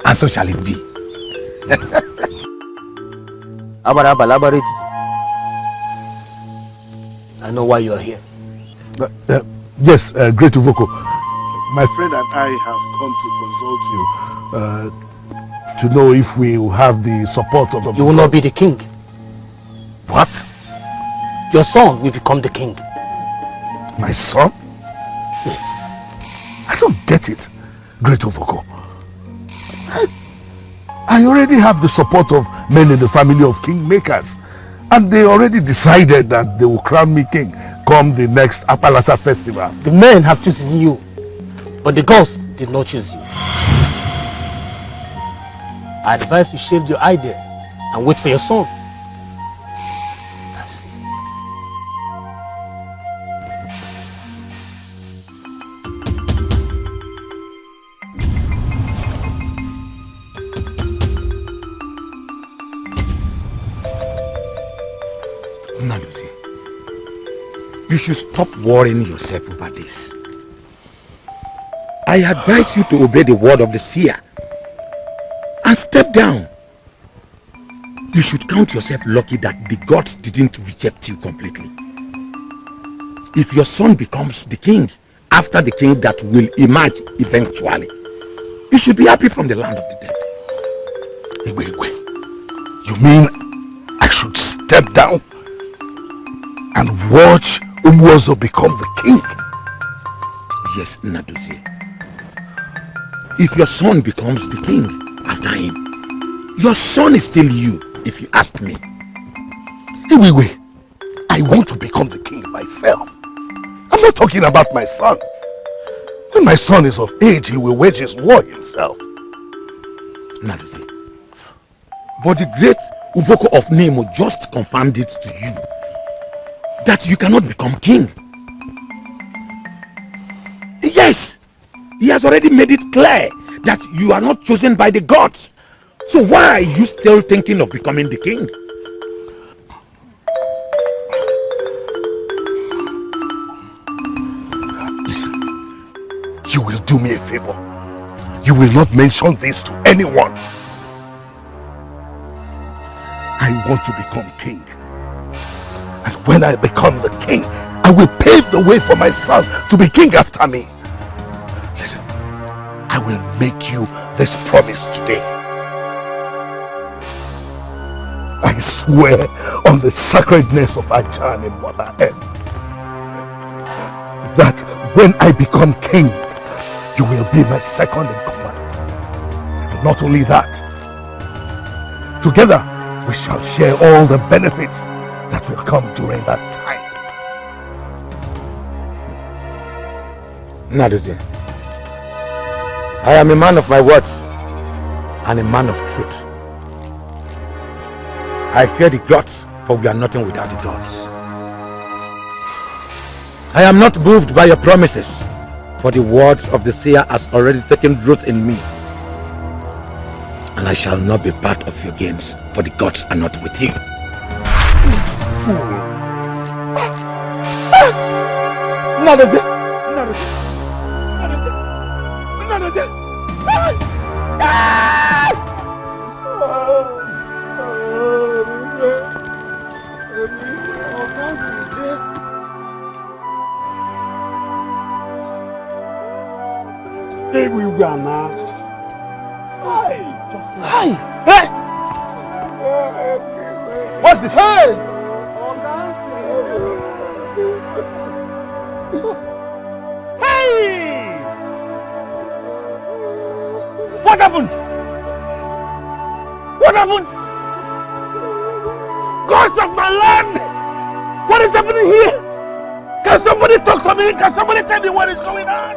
S: And so shall it be.
A: I know why you are here.
C: Yes, great Uvoko. My friend and I have come to consult you to know if we will have the support of the...
A: You will not be the king.
C: What?
A: Your son will become the king.
C: My son?
A: Yes.
C: I don't get it, great Uvoko. I already have the support of men in the family of kingmakers, and they already decided that they will crown me king come the next Apalata festival.
A: The men have chosen you, but the gods did not choose you. I advise you shave your eye there and wait for your son. That's it.
S: Nadozie, you should stop worrying yourself over this. I advise you to obey the word of the seer and step down. You should count yourself lucky that the gods didn't reject you completely. If your son becomes the king after the king that will emerge eventually, you should be happy from the land of the dead.
C: Wait. You mean I should step down and watch Ugezu become the king?
S: Yes, Nadozie. If your son becomes the king after him, your son is still you, if you ask me.
C: Wait. I want to become the king myself. I'm not talking about my son. When my son is of age, he will wage his war himself.
S: Nadozie, but the great Uvoko of Nemo just confirmed it to you that you cannot become king. Yes, he has already made it clear that you are not chosen by the gods. So why are you still thinking of becoming the king?
C: Listen, you will do me a favor. You will not mention this to anyone. I want to become king. And when I become the king, I will pave the way for my son to be king after me. Listen, I will make you this promise today. I swear on the sacredness of Ajahn and Mother Earth that when I become king, you will be my second in command. And not only that, together we shall share all the benefits that will come during that time.
S: Nadozie, I am a man of my words and a man of truth. I fear the gods, for we are nothing without the gods. I am not moved by your promises, for the words of the seer has already taken root in me. And I shall not be part of your games, for the gods are not with you.
C: Fool. Nadozie!
M: Hi! Hey! What's this? Hey! Hey! What happened? What happened? Gods of my land! What is happening here? Can somebody talk to me? Can somebody tell me what is going on?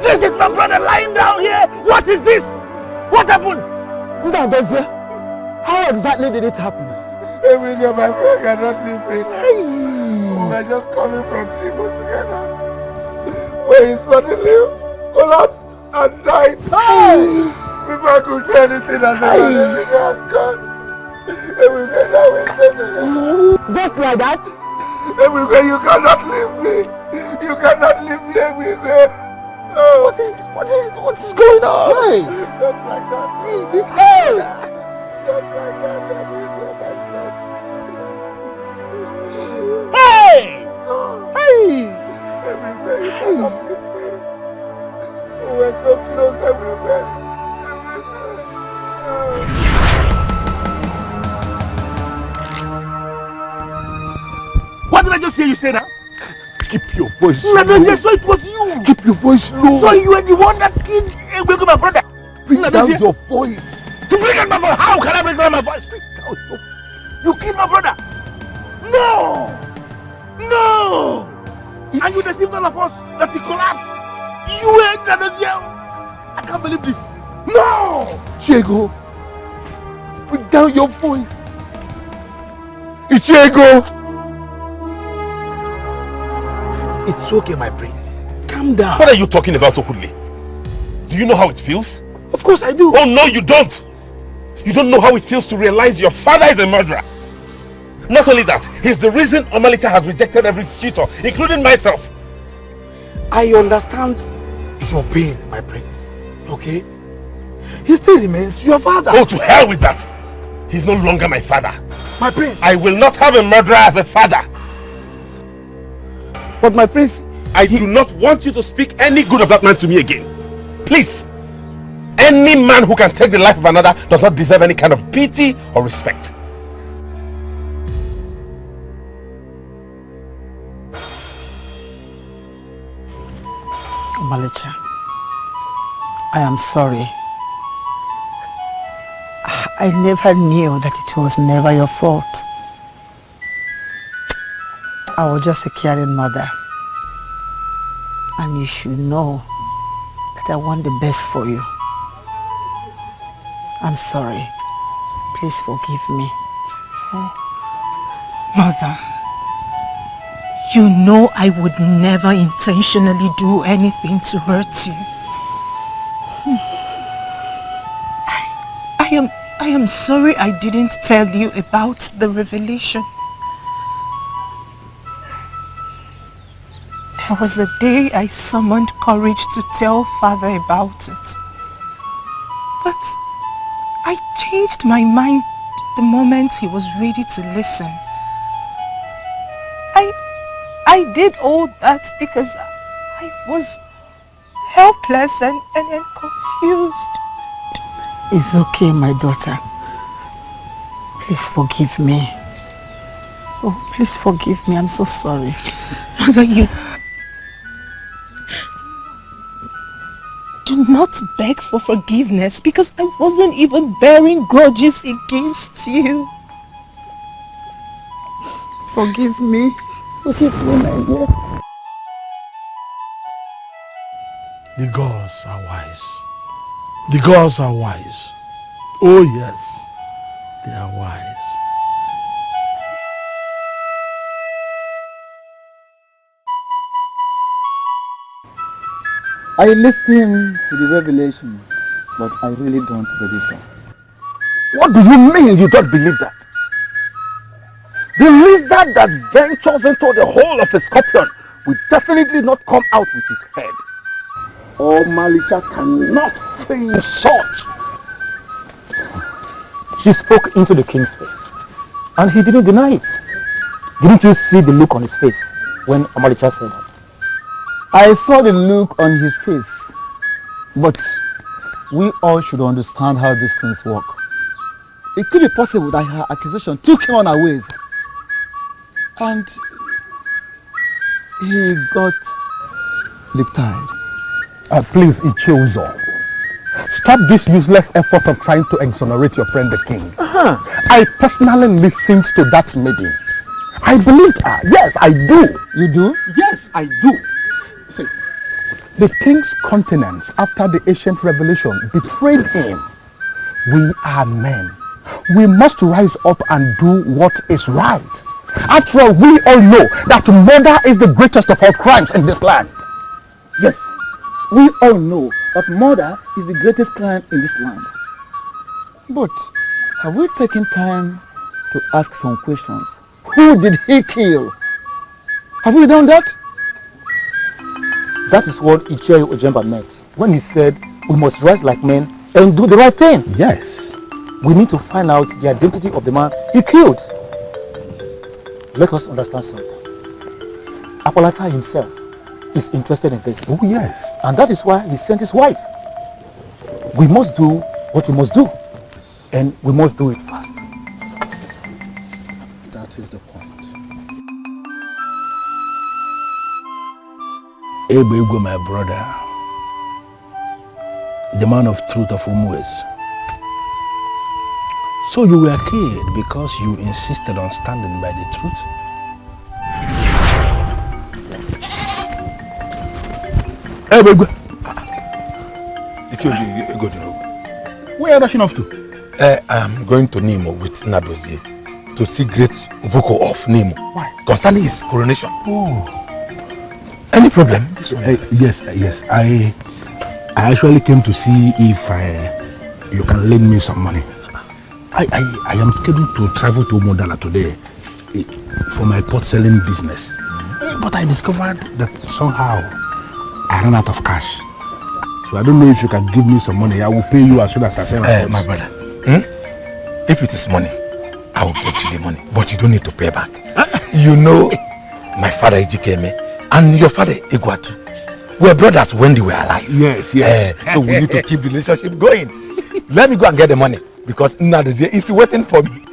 M: This is my brother lying down here. What is this? What happened? Now, how exactly did it happen?
C: Every day my friend cannot leave me. We were just coming from people together. When he suddenly collapsed and died. Before I could do anything, as everything has gone. Everywhere now we
M: just like that?
C: Everywhere, you cannot leave me. You cannot leave me everywhere. Oh. What is going on?
M: Hey.
C: Just like that.
M: Jesus. Hey.
C: Just like that. Everywhere, my friend.
M: Hey. Hey.
C: Everywhere, you cannot leave me. We were so close everywhere.
O: What did I just hear you say now?
C: Keep your voice low.
O: So it was you.
C: Keep your voice low.
O: So you were the one that killed Ugezu, my brother.
C: Bring down your voice.
O: To bring down my voice? How can I bring down my voice? You killed my brother. No. No. And you deceived all of us that he collapsed. You were Nadosia. I can't believe this. No.
C: Diego, bring down your voice. Diego.
O: It's okay, my prince. Calm down.
B: What are you talking about, Okudli? Do you know how it feels?
O: Of course I do.
B: Oh no, you don't. You don't know how it feels to realize your father is a murderer. Not only that, he's the reason Omalicha has rejected every suitor, including myself.
O: I understand your pain, my prince. Okay? He still remains your father.
B: Oh, to hell with that. He's no longer my father.
O: My prince.
B: I will not have a murderer as a father.
O: But my prince,
B: I do not want you to speak any good of that man to me again. Please. Any man who can take the life of another does not deserve any kind of pity or respect.
I: Omalicha, I am sorry. I never knew that it was never your fault. I was just a caring mother. And you should know that I want the best for you. I'm sorry. Please forgive me.
L: Mother, you know I would never intentionally do anything to hurt you. I am sorry I didn't tell you about the revelation. There was a day I summoned courage to tell Father about it. But I changed my mind the moment he was ready to listen. I did all that because I was helpless and confused.
I: It's okay, my daughter. Please forgive me. Oh, please forgive me. I'm so sorry.
L: Mother, you do not beg for forgiveness because I wasn't even bearing grudges against you.
I: Forgive me. Forgive me, my dear.
C: The gods are wise. The gods are wise. Oh yes, they are wise.
N: I listened to the revelation, but I really don't believe that.
M: What do you mean you don't believe that? The lizard that ventures into the hole of a scorpion will definitely not come out with its head. Omalicha cannot feign such.
N: She spoke into the king's face, and he didn't deny it. Didn't you see the look on his face when Omalicha said that?
T: I saw the look on his face, but we all should understand how these things work. It could be possible that her accusation took him unawares, and he got lip-tied.
M: Please, Ugezu, stop this useless effort of trying to exonerate your friend the king. I personally listened to that maiden. I believed her. Yes, I do.
T: You do?
M: Yes, I do. See, the king's countenance after the ancient revelation betrayed him. We are men. We must rise up and do what is right. After all, we all know that murder is the greatest of all crimes in this land.
T: Yes, we all know that murder is the greatest crime in this land. But have we taken time to ask some questions? Who did he kill? Have we done that?
N: That is what Ichie Ojemba meant when he said we must rise like men and do the right thing.
M: Yes.
N: We need to find out the identity of the man he killed. Let us understand something. Apolata himself is interested in this.
M: Oh yes.
N: And that is why he sent his wife. We must do what we must do. And we must do it fast.
Q: That is the point.
M: Ebego, my brother, the man of truth of Umuez. So you were killed because you insisted on standing by the truth? Ebego.
S: It will be a good job.
M: Where are you rushing off to?
S: I'm going to Nemo with Nadozie to see great Uboko of Nemo.
M: Why?
S: Concerning his coronation.
M: Oh.
S: Any problem?
M: Yes. I actually came to see if you can lend me some money. I am scheduled to travel to Modala today for my pot selling business. But I discovered that somehow I ran out of cash. So I don't know if you can give me some money. I will pay you as soon as I sell my pots.
S: My brother, if it is money, I will get you the money. But you don't need to pay back. You know, my father Ejikeme and your father Iguatu were brothers when they were alive.
M: Yes.
S: So we need to keep the relationship going. Let me go and get the money because Nadozie is waiting for me.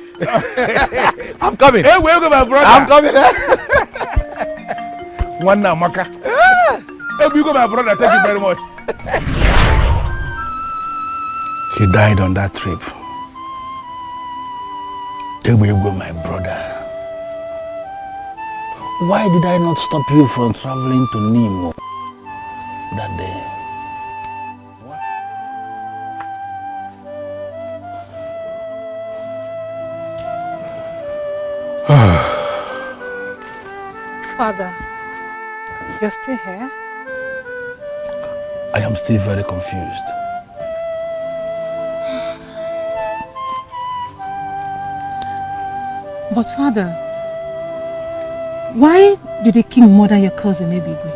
S: I'm coming.
M: Hey, welcome, my brother.
S: I'm coming.
M: One now, Maka. Hey, welcome, my brother. Thank you very much. He died on that trip. Hey, welcome, my brother. Why did I not stop you from traveling to Nemo that day?
L: Father, you're still here?
M: I am still very confused.
K: But Father, why did the king murder your cousin Ebigwe?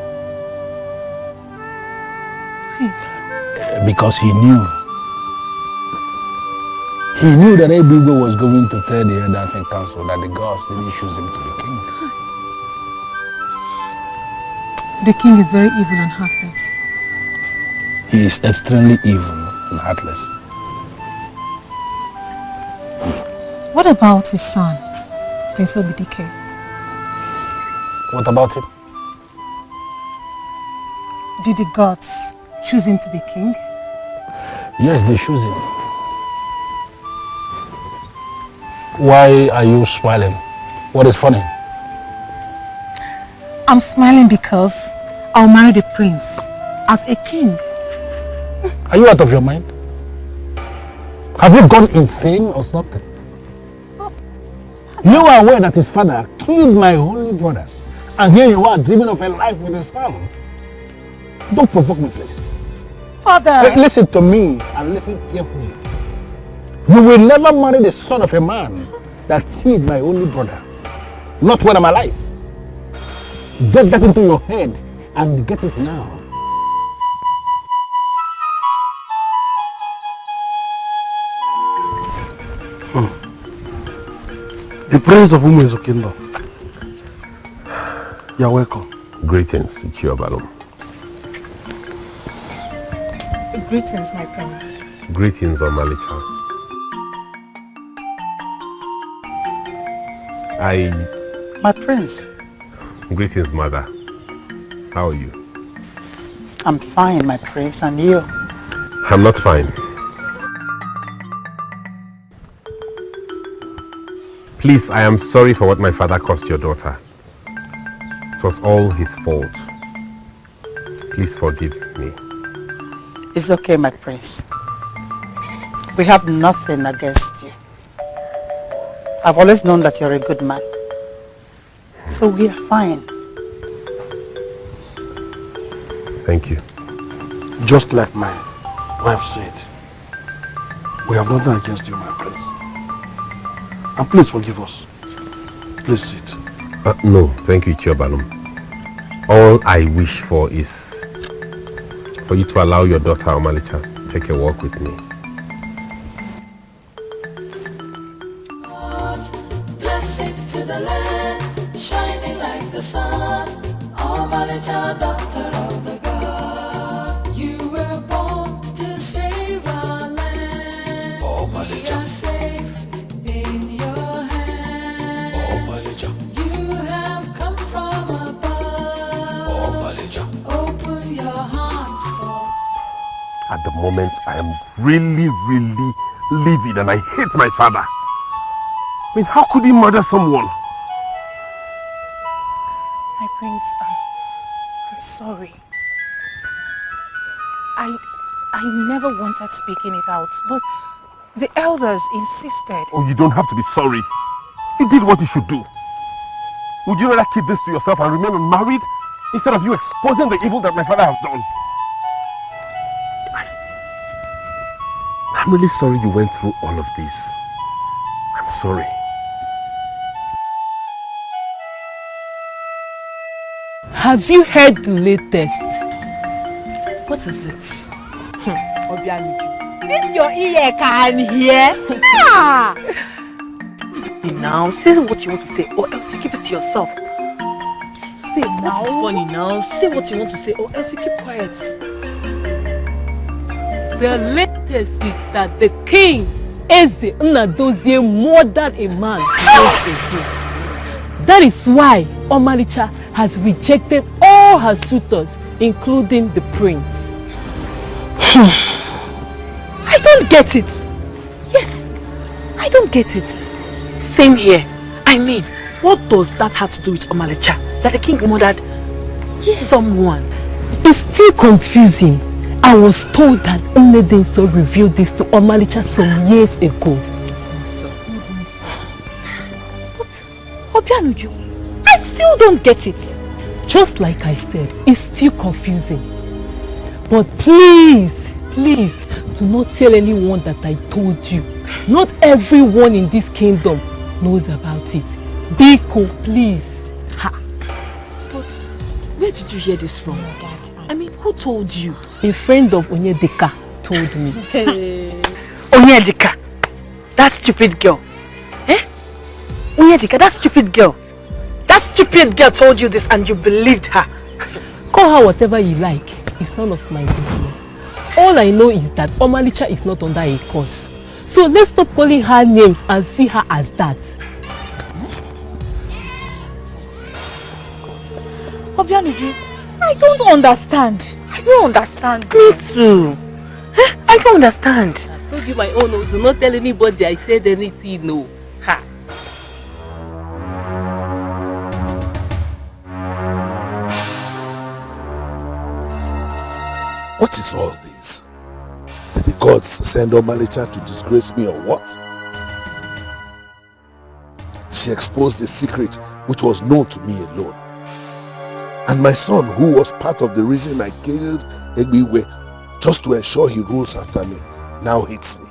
M: Because he knew. He knew that Ebigwe was going to tell the elders in council that the gods didn't choose him to be king.
K: The king is very evil and heartless.
M: He is extremely evil and heartless.
K: What about his son, Prince Dikeh?
M: What about him?
K: Did the gods choose him to be king?
M: Yes, they choose him. Why are you smiling? What is funny?
K: I'm smiling because I'll marry the prince as a king.
M: Are you out of your mind? Have you gone insane or something? You are aware that his father killed my only brother, and here you are dreaming of a life with his son. Don't provoke me, please.
K: Father!
M: Hey, listen to me and listen carefully. You will never marry the son of a man that killed my only brother. Not when I'm alive. Get that into your head and get it now.
U: The Prince of Umezu Kingdom. You're welcome.
B: Greetings, Chiobalo.
L: Greetings, my prince.
B: Greetings, Omalicha.
I: My prince.
B: Greetings, mother. How are you?
I: I'm fine, my prince, and you?
B: I'm not fine. Please, I am sorry for what my father caused your daughter. It was all his fault. Please forgive me.
I: It's okay, my prince. We have nothing against you. I've always known that you're a good man. So we are fine.
B: Thank you.
U: Just like my wife said, we have nothing against you, my prince. And please forgive us. Please sit.
B: No, thank you, Chiobalum. All I wish for is for you to allow your daughter Omalicha take a walk with me.
E: Blessing to the land, shining like the sun. Omalicha, daughter of the gods. You were born to save our land. We are safe in your hands. You have come from above. Open your heart for.
B: At the moment, I am really livid and I hate my father. I mean, how could he murder someone?
L: My prince, I'm sorry. I never wanted speaking it out, but the elders insisted.
B: Oh, you don't have to be sorry. You did what you should do. Would you rather keep this to yourself and remain unmarried instead of you exposing the evil that my father has done? I'm really sorry you went through all of this. I'm sorry.
F: Have you heard the latest? What is it?
K: This your ear can hear. Ah!
F: Now, say what you want to say, or else you keep it to yourself. Say now. What's funny now? Say what you want to say, or else you keep quiet. The latest is that the king, Eze Nnadozie, murdered a man years ago. That is why Omalicha has rejected all her suitors, including the prince. I don't get it. Yes, I don't get it. Same here. I mean, what does that have to do with Omalicha? That the king murdered someone? It's still confusing. I was told that Nnedenso revealed this to Omalicha some years ago. But Obianuju, I still don't get it. Just like I said, it's still confusing. But please, do not tell anyone that I told you. Not everyone in this kingdom knows about it. Biko, please. Ha. But where did you hear this from? I mean, who told you? A friend of Onyedika told me. Onyedika? That stupid girl. Eh? Onyedika, that stupid girl. That stupid girl told you this and you believed her. Call her whatever you like. It's none of my business. All I know is that Omalicha is not under a curse. So let's stop calling her names and see her as that. Obianuju, I don't understand. I don't understand. Me too. I don't understand. I told you my own. No, do not tell anybody I said anything. No. Ha.
C: What is all this? Did the gods send Omalicha to disgrace me or what? She exposed a secret which was known to me alone. And my son, who was part of the reason I killed Egbiwe just to ensure he rules after me, now hates me.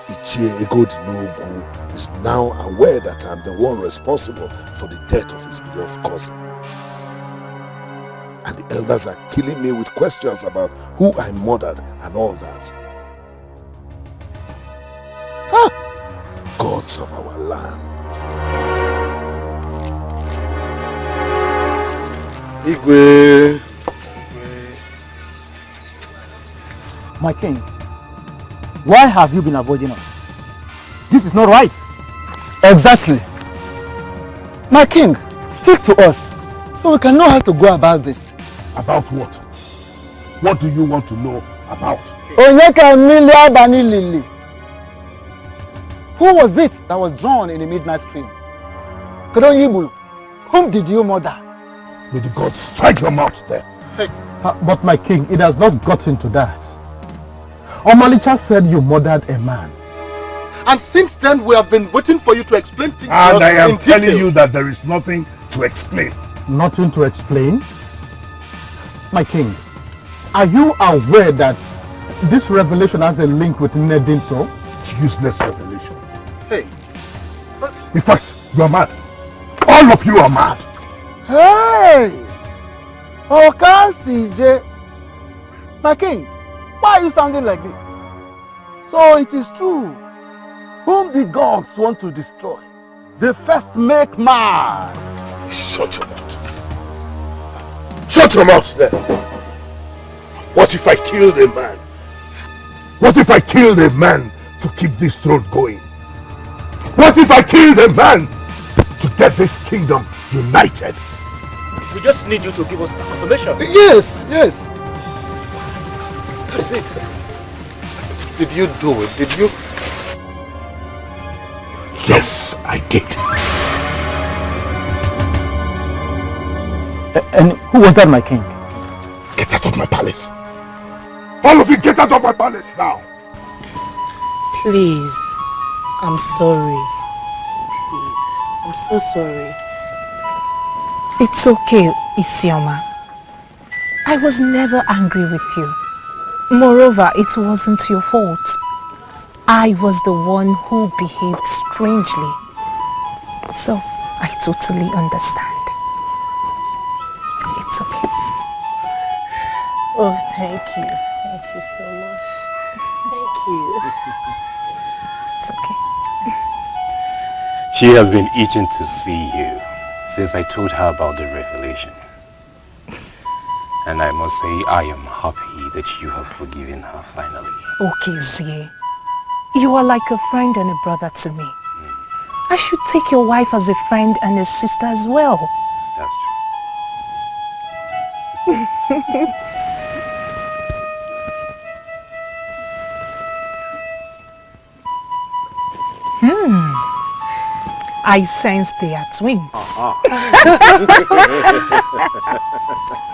C: Ichie Egodinobu is now aware that I'm the one responsible for the death of his beloved cousin. And the elders are killing me with questions about who I murdered and all that. Ah! Gods of our land.
T: Igwe. My king, why have you been avoiding us? This is not right.
Q: Exactly. My king, speak to us so we can know how to go about this.
C: About what? What do you want to know about?
Q: Onyeka Milia Bani Lili. Who was it that was drawn in the midnight stream? Kedonyibulu, whom did you murder?
C: May the gods strike your mouth there.
H: Hey.
C: But my king, it has not gotten to that. Omalicha said you murdered a man.
H: And since then, we have been waiting for you to explain things to us
C: And I am
H: in
C: telling
H: detail.
C: you that there is nothing to explain. Nothing to explain? My king, are you aware that this revelation has a link with Nedinso? It's useless revelation.
H: Hey.
C: In fact, you are mad. All of you are mad.
T: Hey! Okay, CJ. My king, why are you sounding like this? So it is true. Whom the gods want to destroy, they first make mad.
C: Shut your mouth. Shut your mouth there. What if I killed a man? What if I killed a man to keep this throne going? What if I killed a man to get this kingdom united?
P: We just need you to give us a confirmation.
H: Yes, yes.
P: That's it.
H: Did you do it? Did you?
C: Yes, I did.
N: And who was that, my king?
C: Get out of my palace. All of you get out of my palace now.
F: Please, I'm sorry. Please, I'm so sorry.
L: It's okay, Isioma. I was never angry with you. Moreover, it wasn't your fault. I was the one who behaved strangely. So, I totally understand. It's okay.
F: Oh, thank you. Thank you so much. Thank you.
L: It's okay.
J: She has been itching to see you since I told her about the revelation. And I must say, I am happy that you have forgiven her finally.
L: Okay, Zie. You are like a friend and a brother to me. I should take your wife as a friend and a sister as well.
J: That's
L: I sense they are twins.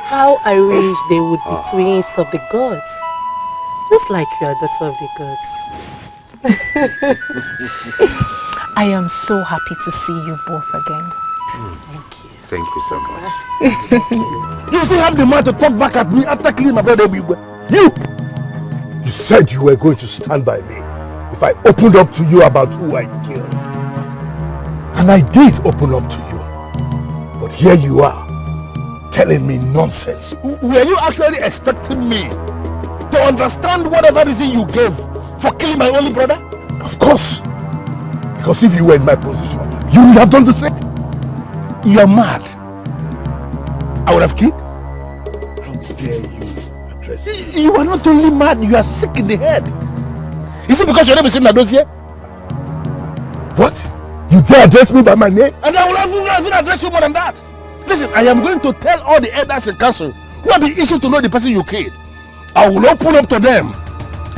F: How I wish they would be twins of the gods. Just like you are daughter of the gods.
L: I am so happy to see you both again.
F: Thank you.
J: Thank you so much.
C: You still have the mind to talk back at me after killing my brother Ebigwe. You! You said you were going to stand by me if I opened up to you about who I killed. And I did open up to you. But here you are, telling me nonsense. Were you actually expecting me to understand whatever reason you gave for killing my only brother? Of course. Because if you were in my position, you would have done the same. You are mad. I would have killed. How dare you address me? You are not only mad, you are sick in the head. Is it because your name is Nadozie? What? You dare address me by my name? And I will even address you more than that. Listen, I am going to tell all the elders in council who have been issued to know the person you killed. I will open up to them.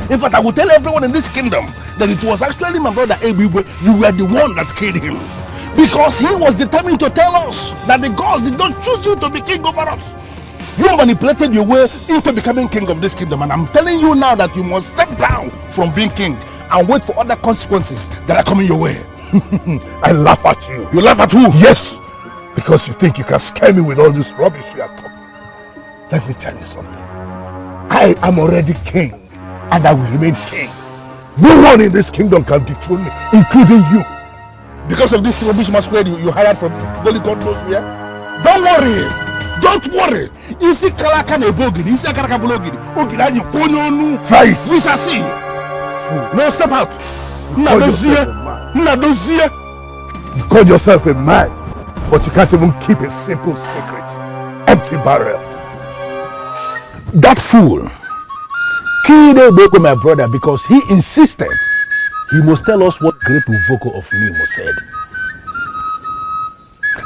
C: In fact, I will tell everyone in this kingdom that it was actually my brother Ebigwe. You were the one that killed him. Because he was determined to tell us that the gods did not choose you to be king over us. You manipulated your way into becoming king of this kingdom. And I'm telling you now that you must step down from being king and wait for other consequences that are coming your way. I laugh at you. You laugh at who? Yes, because you think you can scare me with all this rubbish you are talking. Let me tell you something. I am already king, and I will remain king. No one in this kingdom can dethrone me, including you. Because of this rubbish masquerade you hired from Holy God knows where. Don't worry. Don't worry. You see Kalaka Nebogiri, you see Kalaka Bologiri. Try it. We shall see. No, step out. You call yourself a man, but you can't even keep a simple secret. Empty barrel. That fool killed Ebigwe, my brother, because he insisted he must tell us what great Uvoko of Nimo said.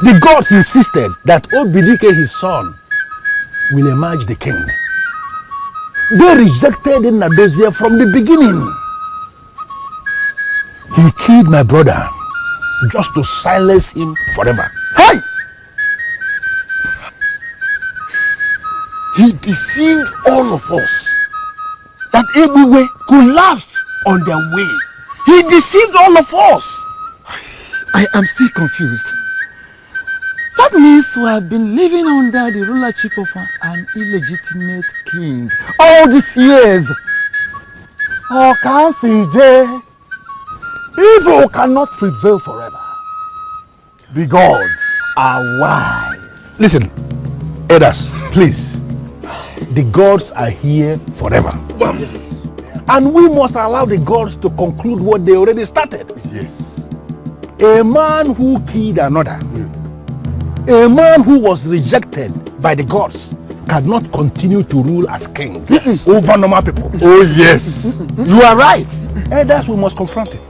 C: The gods insisted that Dikeh, his son, will emerge the king. They rejected Nadozie from the beginning. He killed my brother just to silence him forever. Hey!
S: He deceived all of us. That Ebuwe could laugh on their way. He deceived all of us.
Q: I am still confused. That means we have been living under the rulership of an illegitimate king all these years. Oh, can't see, Jay. Evil cannot prevail forever. The gods are wise.
M: Listen, elders, please. The gods are here forever. And we must allow the gods to conclude what they already started.
C: Yes.
M: A man who killed another, a man who was rejected by the gods, cannot continue to rule as king over normal people.
C: Oh yes.
M: You are right. Elders, we must confront him.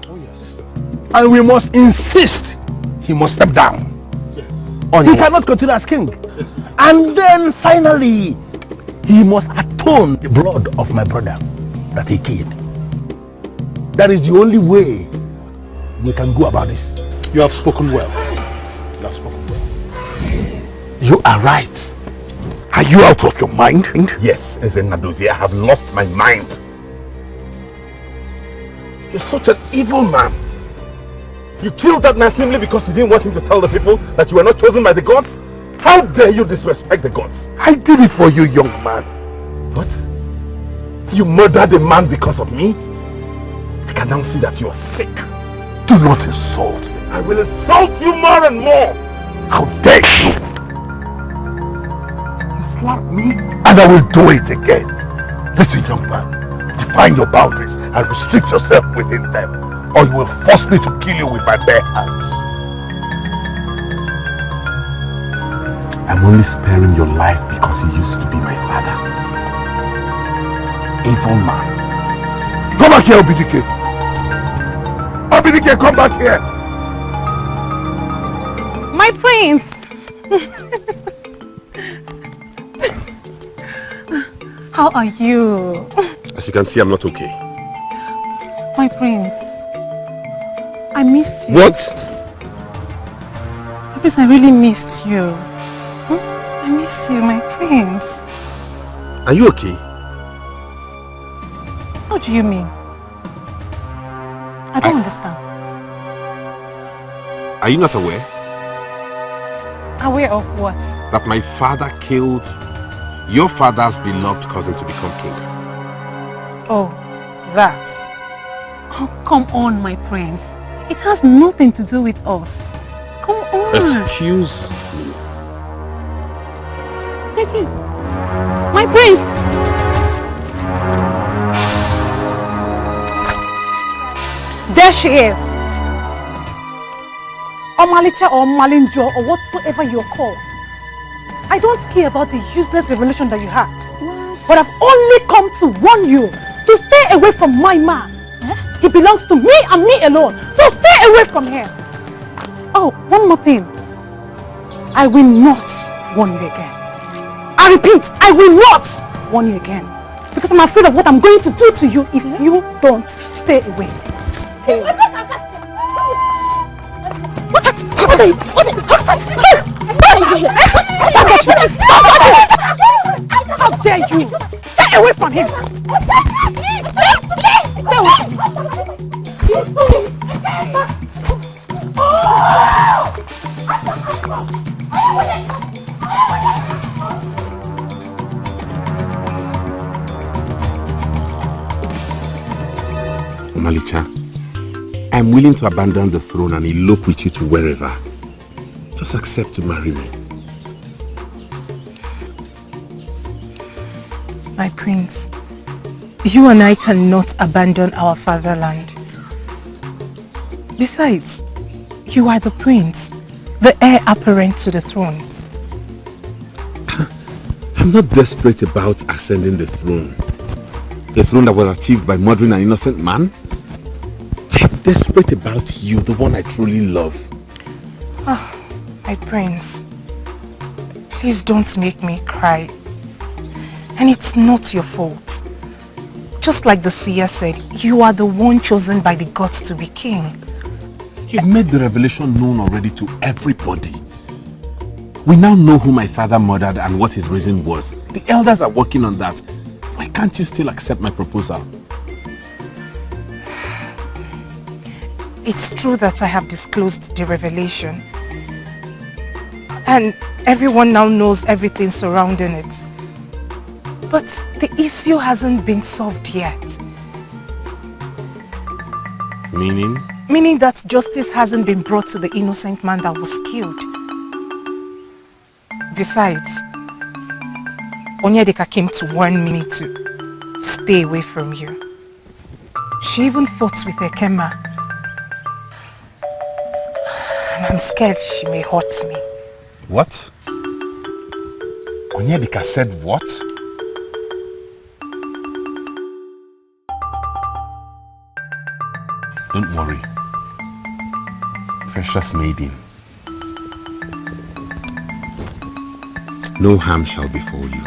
M: And we must insist he must step down. He cannot continue as king. And then finally, he must atone the blood of my brother that he killed. That is the only way we can go about this.
C: You have spoken well.
M: You have spoken well.
C: You are right. Are you out of your mind?
B: Yes, Ezenadozie, I have lost my mind. You're such an evil man. You killed that man simply because you didn't want him to tell the people that you were not chosen by the gods? How dare you disrespect the gods?
C: I did it for you, young man.
B: What? You murdered a man because of me? I can now see that you are sick.
C: Do not insult me.
B: I will insult you more and more.
C: How dare you?
B: You slapped me?
C: And I will do it again. Listen, young man. Define your boundaries and restrict yourself within them, or you will force me to kill you with my bare hands.
B: I'm only sparing your life because you used to be my father. Evil man.
C: Come back here, Dikeh. Dikeh, come back here.
L: My prince! How are you?
B: As you can see, I'm not okay.
L: My prince. I miss you.
B: What?
L: My prince, I really missed you. I miss you, my prince.
B: Are you okay?
L: What do you mean? I don't understand.
B: Are you not aware
L: Aware of what?
B: that my father killed your father's beloved cousin to become king?
L: Oh, that. Oh, come on, my prince. It has nothing to do with us. Come on.
B: Excuse me.
L: My prince. My prince. There she is. Omalicha or Malinjo or whatsoever you're called. I don't care about the useless revelation that you had. What? But I've only come to warn you to stay away from my man. He belongs to me and me alone. So stay away from him. Oh, one more thing. I will not warn you again. I repeat, I will not warn you again. Because I'm afraid of what I'm going to do to you if you don't stay away. Stay away. How dare you? Stay away from him. Stay away.
B: Omalicha, I'm willing to abandon the throne and elope with you to wherever. Just accept to marry me.
L: My prince, you and I cannot abandon our fatherland. Besides, you are the prince, the heir apparent to the throne.
B: I'm not desperate about ascending the throne. A throne that was achieved by murdering an innocent man. I'm desperate about you, the one I truly love.
L: Oh, my prince, please don't make me cry. And it's not your fault. Just like the seer said, you are the one chosen by the gods to be king.
B: You've made the revelation known already to everybody. We now know who my father murdered and what his reason was. The elders are working on that. Why can't you still accept my proposal?
L: It's true that I have disclosed the revelation. And everyone now knows everything surrounding it. But the issue hasn't been solved yet.
B: Meaning?
L: Meaning that justice hasn't been brought to the innocent man that was killed. Besides, Onyedika came to warn me to stay away from you. She even fought with Ekema. And I'm scared she may hurt me.
B: What? Onyedika said what? Don't worry. Precious maiden. No harm shall befall you.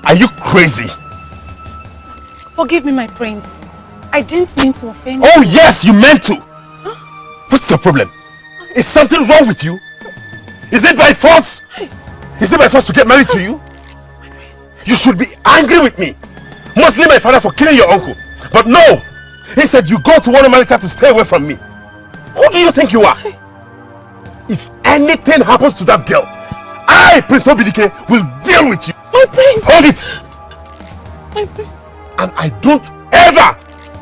B: Are you crazy?
L: Forgive me, my prince. I didn't mean to offend you.
B: Oh yes, you meant to! Huh? What's the problem? Is something wrong with you? Is it by force? Is it by force to get married to you? You should be angry with me. Mostly my father for killing your uncle. But no! He said you go to Omalicha to stay away from me. Who do you think you are? If anything happens to that girl, I, Prince Dikeh, will deal with you.
L: My prince!
B: Hold it!
L: My prince!
B: And I don't ever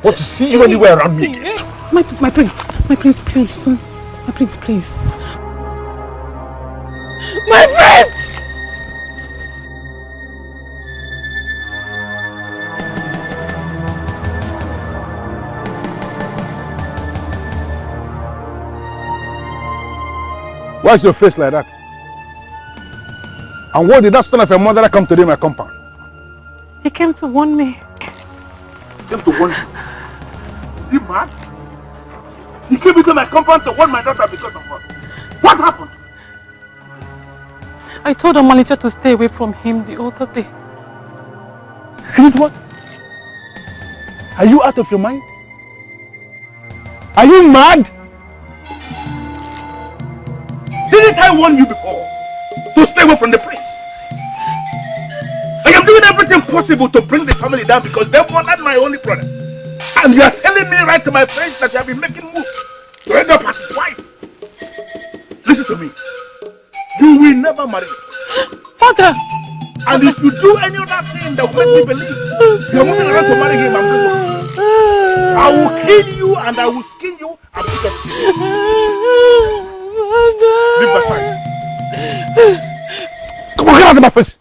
B: want to see you anywhere around me again.
L: My prince, please, son. My prince, please. My prince!
C: Why is your face like that? And what did that son of a mother come to do in my compound?
L: He came to warn me.
O: Came to warn you? Is he mad? He came into my compound to warn my daughter because of what? What happened?
L: I told Omalicha to stay away from him the other day.
C: You did what? Are you out of your mind? Are you mad?
O: Didn't I warn you before to stay away from the prince? I am doing everything possible to bring the family down because they murdered my only brother. And you are telling me right to my face that you have been making moves to end up as his wife. Listen to me. You will never marry me.
L: Father!
O: And if you do any other thing that will make me believe you are moving around to marry him, I'm going to I will kill you and I will skin you and put up to you. Leave my side.
C: Come on, get out of my face!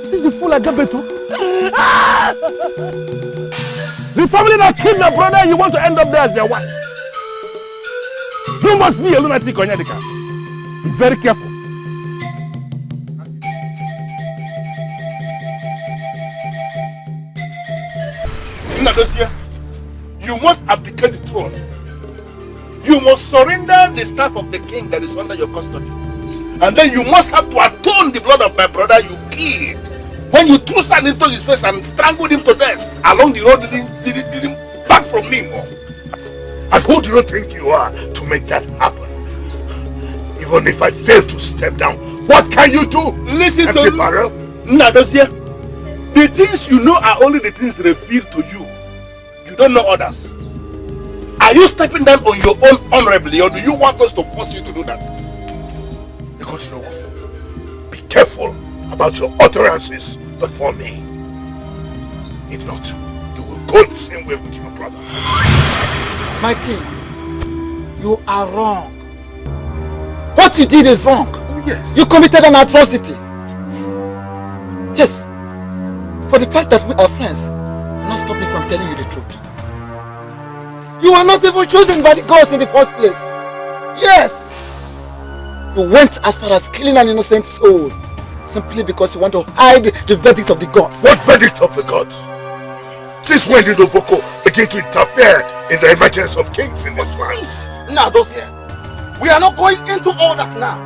C: This is the fool I got to. The family that killed my brother, you want to end up there as their wife. You must be a lunatic, Onyedika. Be very careful.
O: Nadosia, you must abdicate the throne. You must surrender the staff of the king that is under your custody. And then you must have to atone the blood of my brother you killed. When you threw sand into his face and strangled him to death along the road, didn't back from me more.
H: And who do you think you are to make that happen? Even if I fail to step down, what can you do?
O: Listen to me, Nadosia. The things you know are only the things revealed to you. You don't know others. Are you stepping down on your own honorably, or do you want us to force you to do that?
H: Be careful about your utterances before me. If not, you will go the same way with your brother.
Q: My king, you are wrong. What you did is wrong.
H: Oh, yes.
Q: You committed an atrocity. Yes. For the fact that we are friends, not stop me from telling you the truth. You were not even chosen by the gods in the first place. Yes. You went as far as killing an innocent soul simply because you want to hide the verdict of the gods.
H: What verdict of the gods? Since when did Ovoko begin to interfere in the emergence of kings in this land?
Q: Now, Dossier, we are not going into all that now.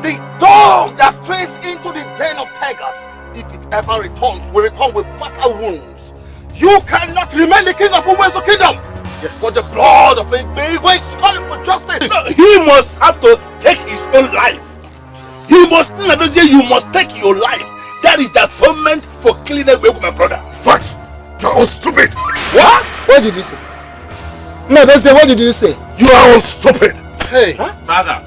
Q: The dog that strays into the den of tigers, if it
H: whoever returns will return with fatal wounds. You cannot remain the king of Ugezu kingdom. Yes. For the blood of a baby is calling for justice.
O: No, he must have to take his own life. He must, you must take your life. That is the atonement for killing a baby, my brother.
H: Fact, you're all stupid.
O: What?
Q: What did you say? No, don't say, what did you say?
H: You are all stupid.
Q: Hey.
O: Huh? Father.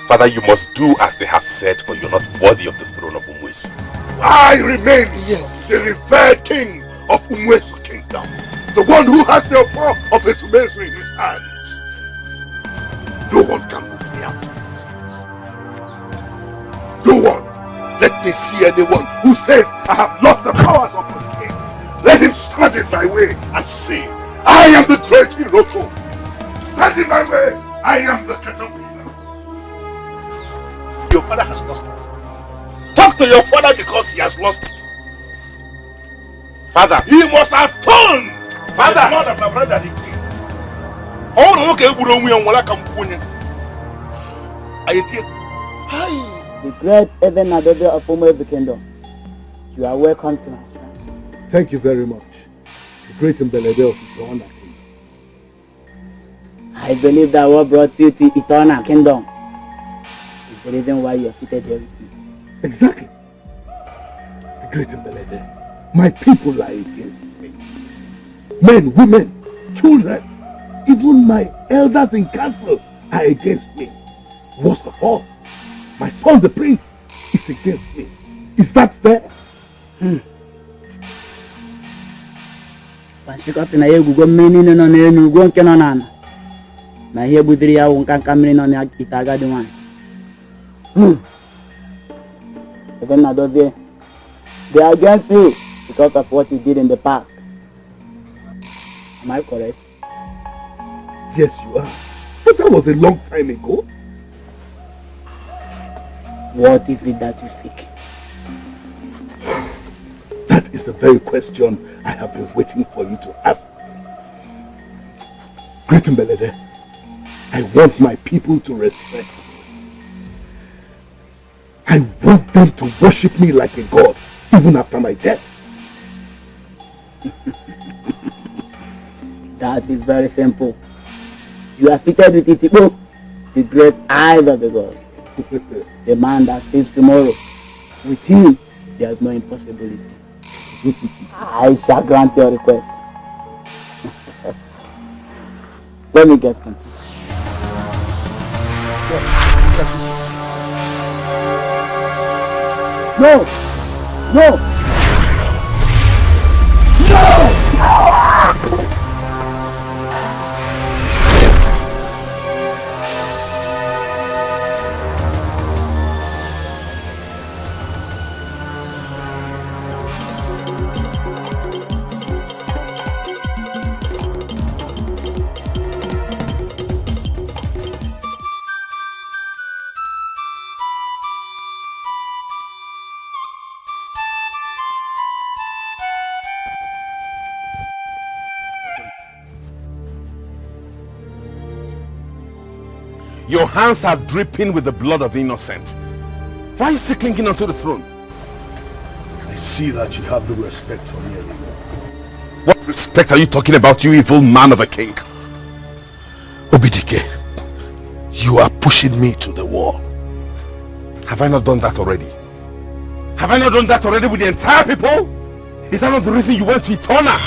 O: Father, you must do as they have said, for you're not worthy of the throne of Ugezu.
H: I remain the revered king of Ugezu kingdom. The one who has the offer of Ugezu in his hands. No one can move me out of this place. No one. Let me see anyone who says I have lost the powers of the king. Let him stand in my way and see. I am the great Hiroko. Stand in my way. I am the caterpillar.
O: Your father has lost it. Talk to your father because he has lost it. Father, he must atone. Father, the blood of my brother the king. Oh no, okay, we don't want to come.
D: The great Even Adebe of Ugezu kingdom. You are welcome to us.
C: Thank you very much. The great Mbelede of Eternal Kingdom.
D: I believe that what brought you to Eternal Kingdom is the reason why you are seated here with me.
C: Exactly. The great Mbelede. My people lie against me. Men, women, children, even my elders in council are against me. Worst of all, my son the prince is against me. Is that fair?
D: Pashikoti na yegu go meni no na enu go nke no na na. Na here budiri ya won kan kamri no na itaga de wan. Even na do they are against you because of what you did in the past. Am I correct?
C: Yes, you are. But that was a long time ago.
D: What is it that you seek?
C: That is the very question I have been waiting for you to ask. Great Mbelede, I want my people to respect me. I want them to worship me like a god, even after my death.
D: That is very simple. You are fitted with Itibo, the great eyes of the gods. The man that saves tomorrow. With him, there is no impossibility. I shall grant your request. Let me get him. No! No! No!
B: Your hands are dripping with the blood of the innocent. Why are you still clinging onto the throne?
C: I see that you have no respect for me anymore.
B: What respect are you talking about, you evil man of a king?
C: Dikeh, you are pushing me to the wall.
B: Have I not done that already? Have I not done that already with the entire people? Is that not the reason you went to Eternal?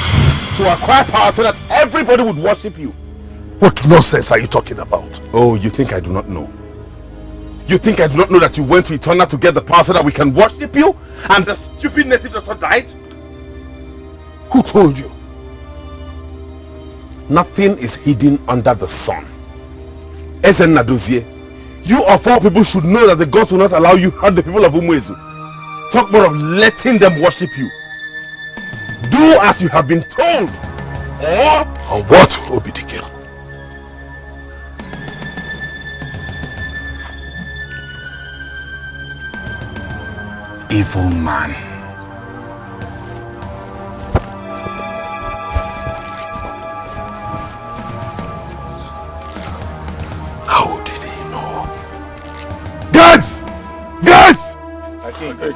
B: To acquire power so that everybody would worship you?
C: What nonsense are you talking about?
B: Oh, you think I do not know? You think I do not know that you went to Eternal to get the power so that we can worship you? And the stupid native doctor died?
C: Who told you?
B: Nothing is hidden under the sun. Ezen Nadozie, you of all people should know that the gods will not allow you to hurt the people of Ugezu. Talk more of letting them worship you. Do as you have been told.
C: Or what, Dikeh?
B: Evil man.
C: Guards! Guards!
N: Okay.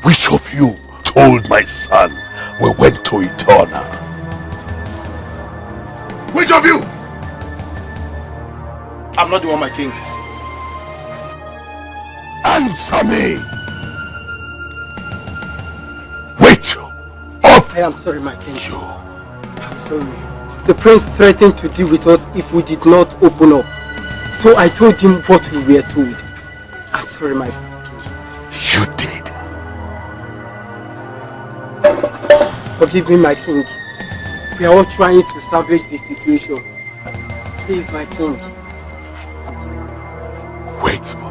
C: Which of you told my son we went to Eternal? Which of you?
H: I'm not the one, my king.
C: Answer me! Which of
G: I am sorry, my king. I'm sorry. The prince threatened to deal with us if we did not open up. So I told him what we were told. I'm sorry, my king.
C: You did?
G: Forgive me, my king. We are all trying to salvage the situation. Please, my king.
C: Wait for me.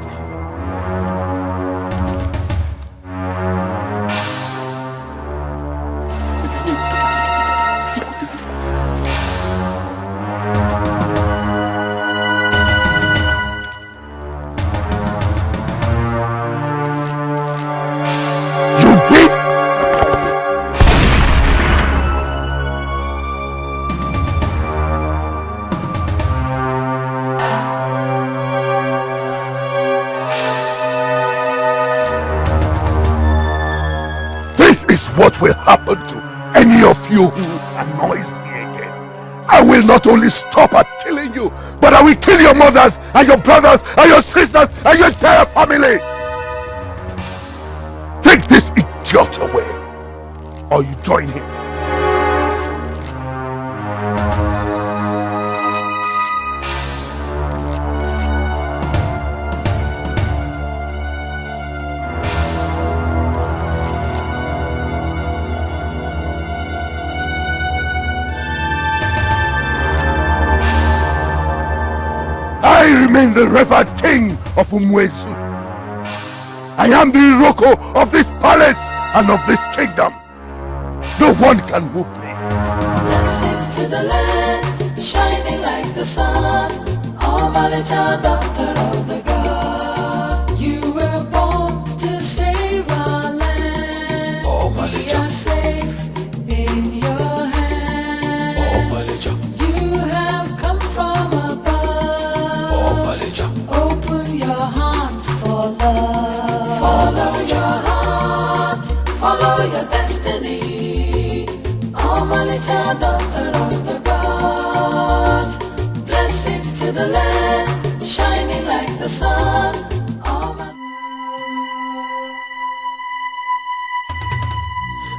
C: What will happen to any of you who annoys me again? I will not only stop at killing you, but I will kill your mothers and your brothers and your sisters and your entire family. Take this idiot away, or you join him. I remain the revered king of Ugezu. I am the Iroko of this palace and of this kingdom. No one can move me.
E: Blessings to the land, shining like the sun. Omalicha, daughter of the gods. You were born to save our land. We are safe in your hands. You have come from above. Open your heart for love. Follow your heart, follow your destiny. Omalicha, daughter of the gods. Blessings to the land, shining like the sun.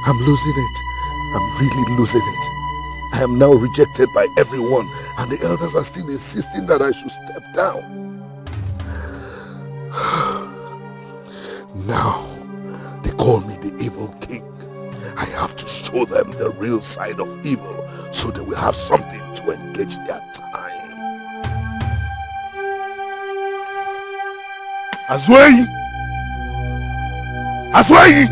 C: I'm losing it. I'm really losing it. I am now rejected by everyone, and the elders are still insisting that I should step down. Now, they call me the evil king. I have to show them the real side of evil, so they will have something to engage their time. Azwei! Azwei!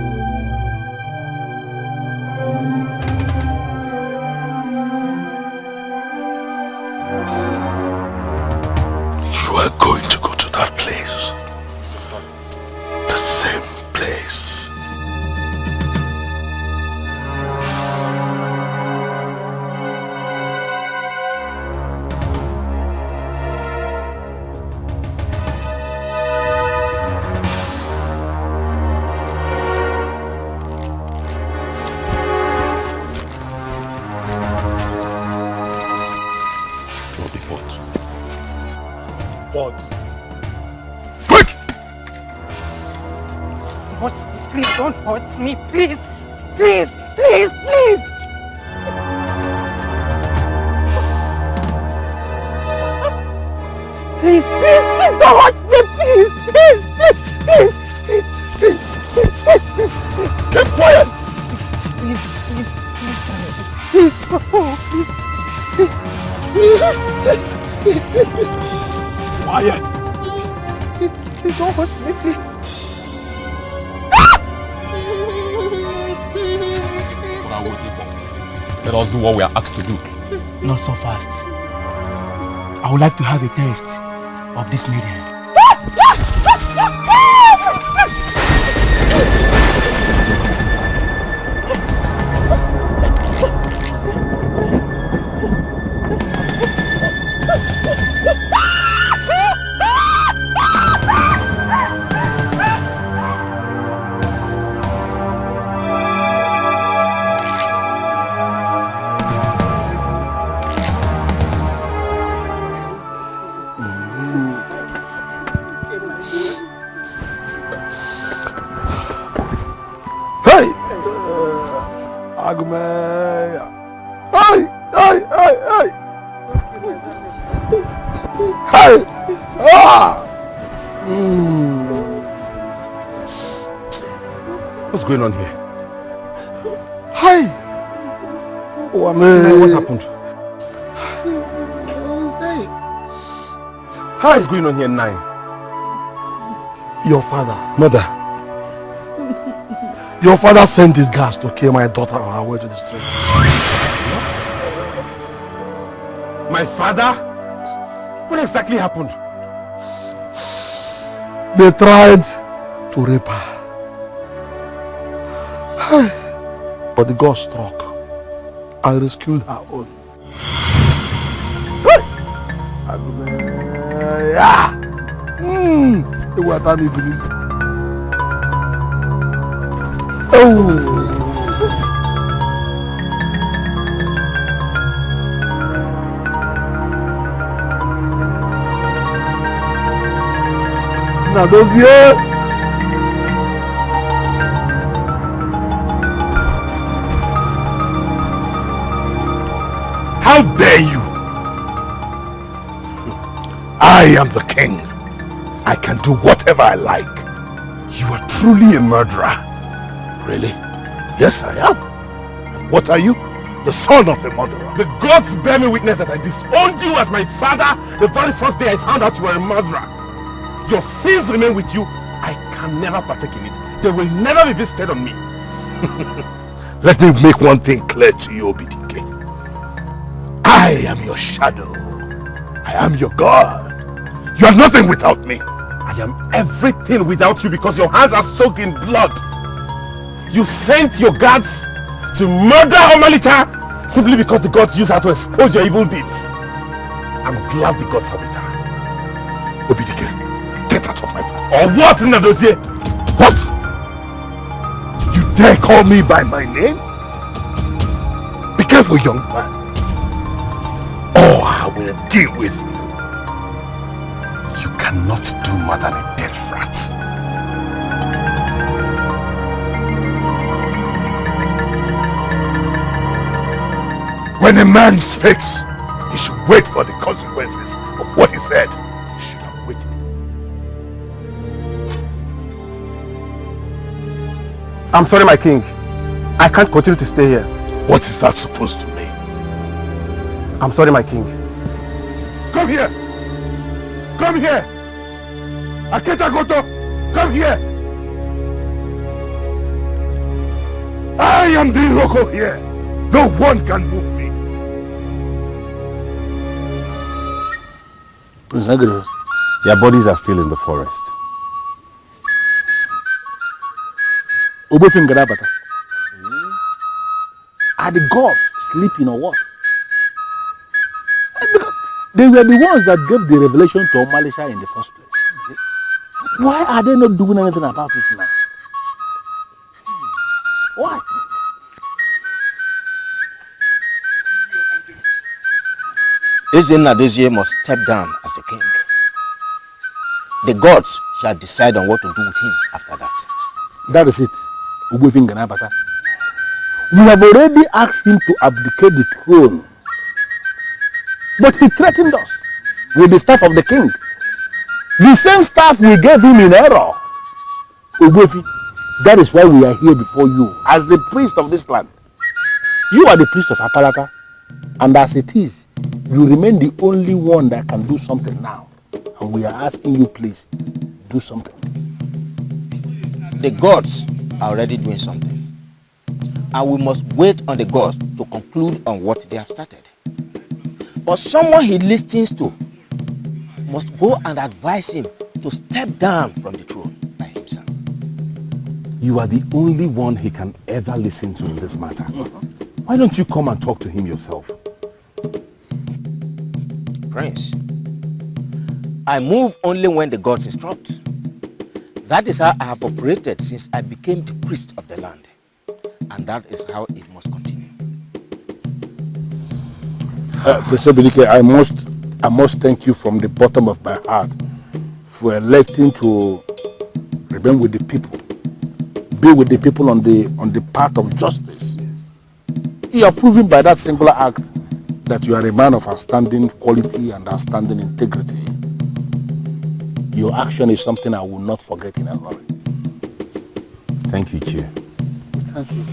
C: You are going to go to that place. The same place.
J: Drop the pot.
C: What? Quick!
F: Hurt me, please don't hurt me, please. Please, please, please. Please, please, please don't hurt me, please, please, please, please, please, please, please, please, please.
C: Keep quiet!
F: Please, please, please, oh, please, please, please, please, please,
C: Quiet!
F: please, please don't hurt me, please.
J: What are we waiting for? Let us do what we are asked to do.
Q: Not so fast. I would like to have a taste of this maiden.
C: Agumea. Hey! Hey! Ah!
B: What's going on here?
C: Hi!
B: Oh, what happened?
C: Hey!
B: What's going on here, Nai?
C: Your father.
B: Mother.
C: Your father sent his guards to kill my daughter on her way to the street.
B: What? My father? What exactly happened?
C: They tried to rape her. But the God struck and rescued her own. Now those here.
B: How dare you?
C: I am the king. I can do whatever I like.
B: You are truly a murderer.
C: Really? Yes, I am. And what are you? The son of a murderer.
B: The gods bear me witness that I disowned you as my father the very first day I found out you were a murderer. Your sins remain with you. I can never partake in it. They will never be visited on me.
C: Let me make one thing clear to you, Dikeh. I am your shadow. I am your God. You are nothing without me.
B: I am everything without you because your hands are soaked in blood. You sent your guards to murder Omalicha simply because the gods used her to expose your evil deeds. I'm glad the gods are with her.
C: Obidike, get out of my path.
B: Or what, Nadozie?
C: What? You dare call me by my name? Be careful, young man. Or I will deal with you.
B: You cannot do more than a dead rat.
C: When a man speaks, he should wait for the consequences of what he said. He should have waited.
N: I'm sorry, my king. I can't continue to stay here.
C: What is that supposed to mean?
N: I'm sorry, my king.
C: Come here! Come here! Aketa Goto! Come here! I am the Iroko here! No one can move me!
B: Prince Agros, their bodies are still in the forest.
M: Obofingadabata. Are the gods sleeping or what? Because they were the ones that gave the revelation to Omalicha in the first place. Yes. Why are they not doing anything about it now? Why?
R: Nadozie must step down as the king. The gods shall decide on what to do with him after that.
M: That is it. Obofingadabata. We have already asked him to abdicate the throne. But he threatened us with the staff of the king. The same staff we gave him in error. Ogbuefi, that is why we are here before you as the priest of this land. You are the priest of Apalaka, and as it is, you remain the only one that can do something now. And we are asking you, please, do something.
R: The gods are already doing something. And we must wait on the gods to conclude on what they have started. But someone he listens to must go and advise him to step down from the throne by himself.
B: You are the only one he can ever listen to in this matter. Why don't you come and talk to him yourself?
R: Prince, I move only when the gods instruct. That is how I have operated since I became the priest of the land. And that is how it must continue.
M: Professor Dikeh, I must thank you from the bottom of my heart for electing to remain with the people, be with the people on the path of justice. Yes.
U: You have proven by that singular act that you are a man of outstanding quality and outstanding integrity. Your action is something I will not forget in a hurry.
B: Thank you, Chief.
U: Thank you.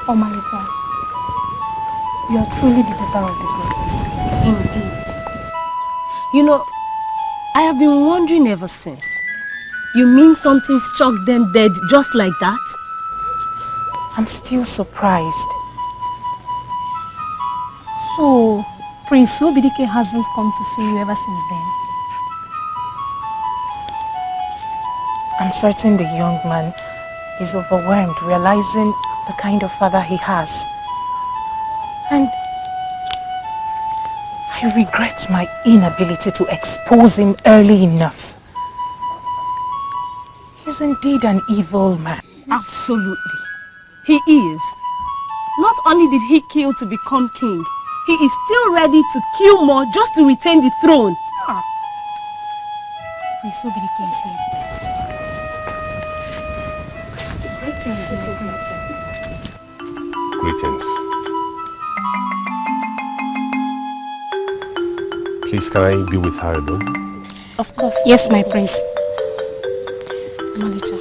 A: Omalicha, you are truly the daughter of the gods. Indeed.
V: You know, I have been wondering ever since. You mean something struck them dead just like that?
L: I'm still surprised.
A: So, Prince Dikeh hasn't come to see you ever since then?
L: I'm certain the young man is overwhelmed realizing the kind of father he has. And I regret my inability to expose him early enough. He's indeed an evil man.
V: Absolutely. He is. Not only did he kill to become king, he is still ready to kill more just to retain the throne.
A: Prince Dikeh is here. Greetings.
B: Greetings. Please, can I be with her alone?
A: Of course. Yes, my prince. Omalicha.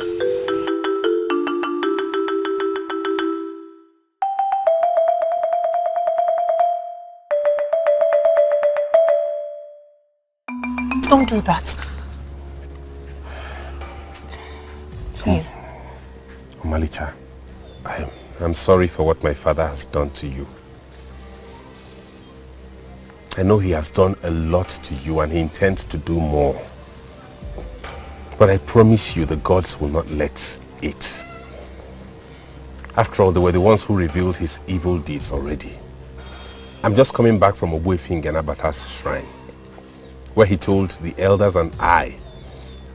L: Don't do that. Please.
B: Omalicha, I'm sorry for what my father has done to you. I know he has done a lot to you and he intends to do more. But I promise you the gods will not let it. After all, they were the ones who revealed his evil deeds already. I'm just coming back from Ogbuefi Ngenabata's shrine, where he told the elders and I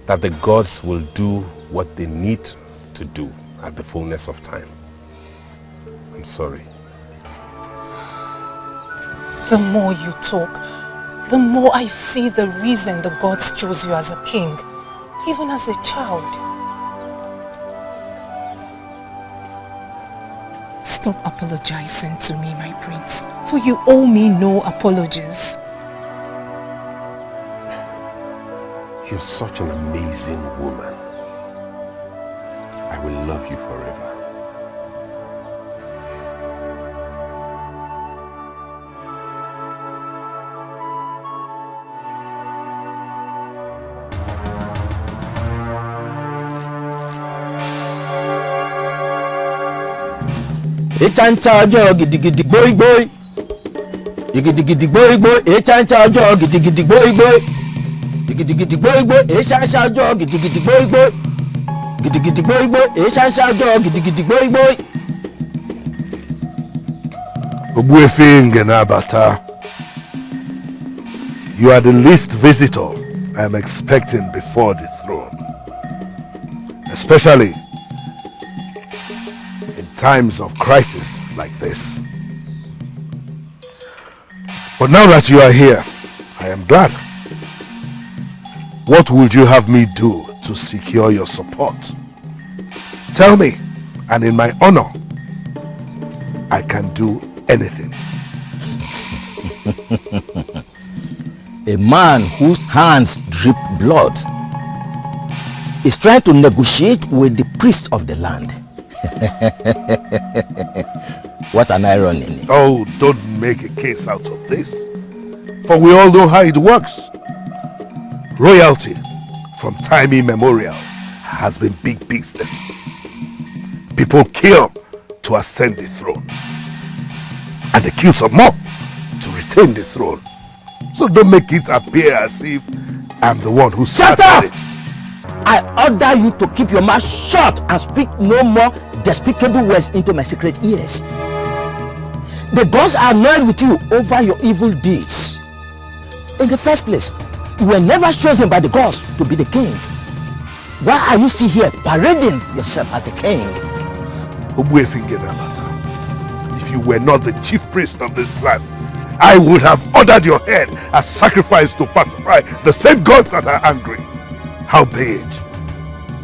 B: that the gods will do what they need to do at the fullness of time. I'm sorry.
L: The more you talk, the more I see the reason the gods chose you as a king, even as a child. Stop apologizing to me, my prince, for you owe me no apologies.
B: You're such an amazing woman. I will love you forever.
R: Echancha ojo gidigidi boy boy. Gidigidi boy boy. Echancha ojo gidigidi boy boy. Gidigidi boy boy. Echancha ojo gidigidi boy boy. Gidigidi boy boy. Echancha ojo gidigidi boy boy.
C: Ogbuefi Ngenabata, you are the least visitor I am expecting before the throne. Especially in times of crisis like this. But now that you are here, I am glad. What would you have me do to secure your support? Tell me, and in my honor, I can do anything.
R: A man whose hands drip blood is trying to negotiate with the priest of the land. What an irony.
C: Oh, don't make a case out of this. For we all know how it works. Royalty, from time immemorial, has been big business. People kill to ascend the throne. And they kill some more to retain the throne. So don't make it appear as if I'm the one who started it.
R: I order you to keep your mouth shut and speak no more despicable words into my secret ears. The gods are annoyed with you over your evil deeds. In the first place, you were never chosen by the gods to be the king. Why are you still here parading yourself as the king?
C: Ogbuefi Ngenabata, if you were not the chief priest of this land, I would have ordered your head as sacrifice to pacify the same gods that are angry. Howbeit,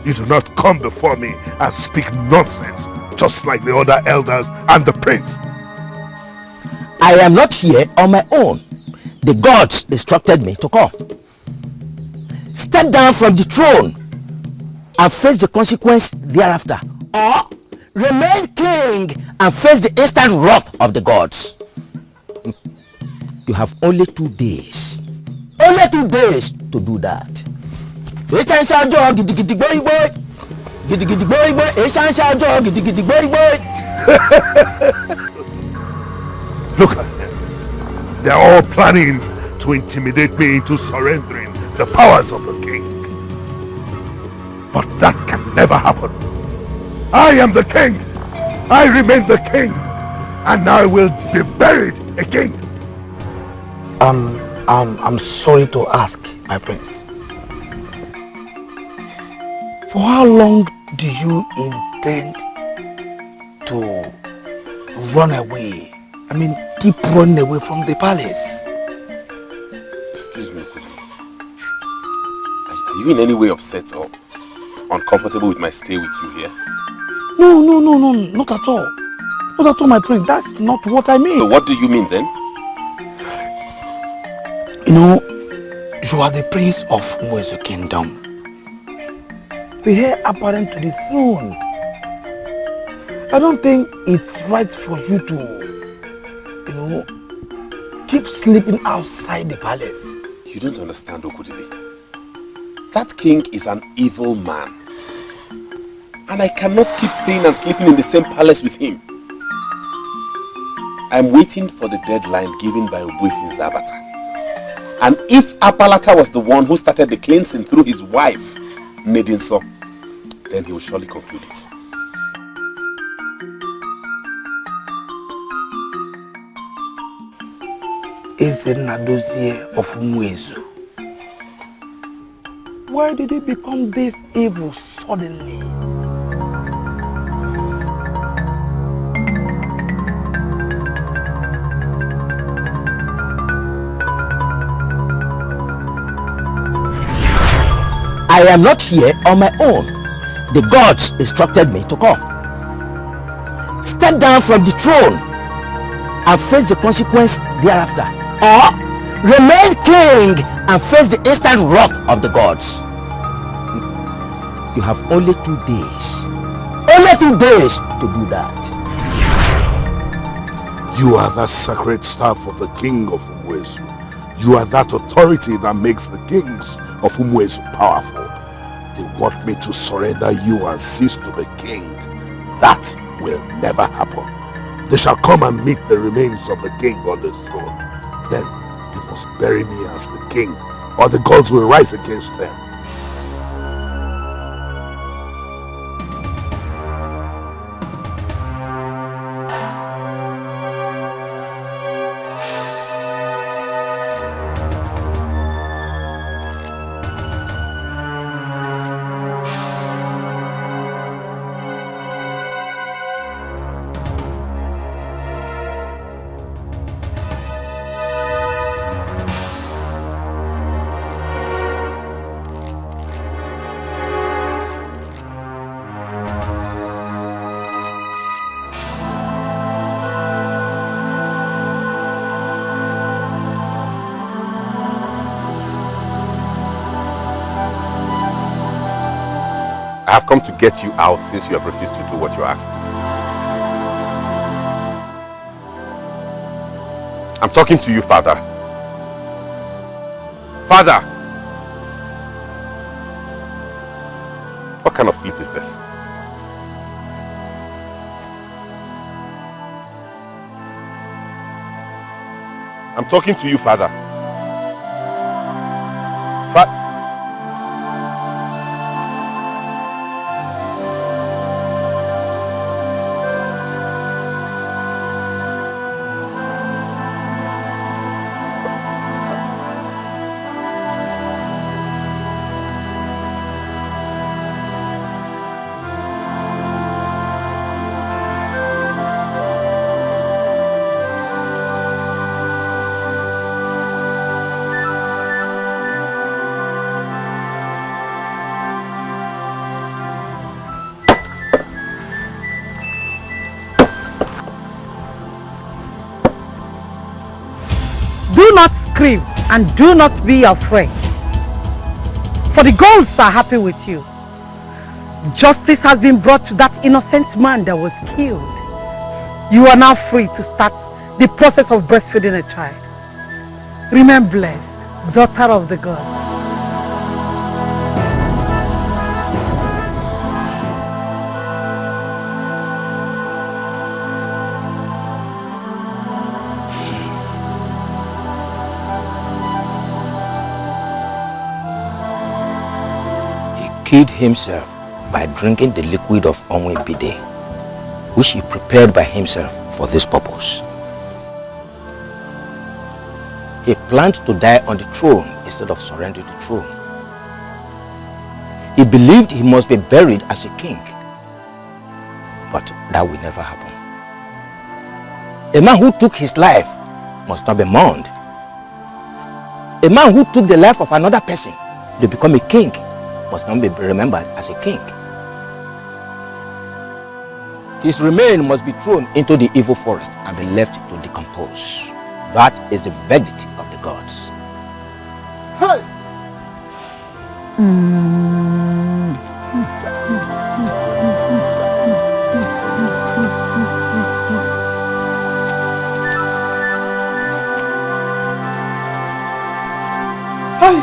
C: you do not come before me and speak nonsense just like the other elders and the prince.
R: I am not here on my own. The gods instructed me to come. Step down from the throne and face the consequence thereafter, or remain king and face the instant wrath of the gods. You have only 2 days. Only 2 days to do that.
C: Look at them. They're all planning to intimidate me into surrendering the powers of the king. But that can never happen. I am the king. I remain the king. And I will be buried a king.
U: I'm sorry to ask, my prince. For how long do you intend to run away? I mean, keep running away from the palace.
B: Excuse me, are you in any way upset or uncomfortable with my stay with you here?
U: No, not at all. Not at all, my prince. That's not what I mean.
B: So what do you mean then?
U: You know, you are the prince of Ugezu kingdom. The heir apparent to the throne. I don't think it's right for you to, keep sleeping outside the palace.
B: You don't understand, Okudili. That king is an evil man. And I cannot keep staying and sleeping in the same palace with him. I'm waiting for the deadline given by Obuefi Zabata. And if Apalata was the one who started the cleansing through his wife, Nedinso, then he will surely conclude it.
U: Is it Nadozie of Ugezu? Why did he become this evil suddenly?
R: I am not here on my own. The gods instructed me to come. Step down from the throne and face the consequence thereafter, or remain king and face the instant wrath of the gods. You have only 2 days. Only 2 days to do that.
C: You are the sacred staff of the king of Ugezu. You are that authority that makes the kings of Ugezu powerful. They want me to surrender you and cease to be king. That will never happen. They shall come and meet the remains of the king on the throne. Then they must bury me as the king, or the gods will rise against them.
B: I have come to get you out since you have refused to do what you asked. I'm talking to you, Father. Father! What kind of sleep is this? I'm talking to you, Father.
I: scream and do not be afraid. For the gods are happy with you. Justice has been brought to that innocent man that was killed. You are now free to start the process of breastfeeding a child. Remain blessed, daughter of the gods.
R: Killed himself by drinking the liquid of Omalicha, which he prepared by himself for this purpose. He planned to die on the throne instead of surrendering the throne. He believed he must be buried as a king, but that will never happen. A man who took his life must not be mourned. A man who took the life of another person to become a king must not be remembered as a king. His remains must be thrown into the evil forest and be left to decompose. That is the verdict of the gods.
Q: Hey! Hey!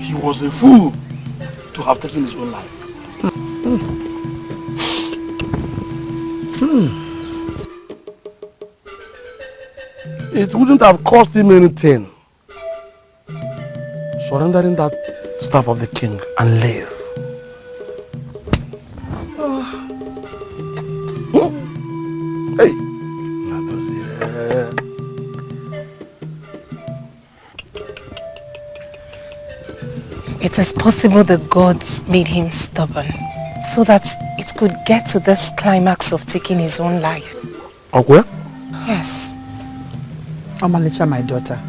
Q: He was a fool to have taken his own life. It wouldn't have cost him anything. Surrendering that staff of the king and live. Hey.
L: It is possible the gods made him stubborn so that it could get to this climax of taking his own life.
Q: Okay?
L: Yes.
U: Omalicha, my daughter.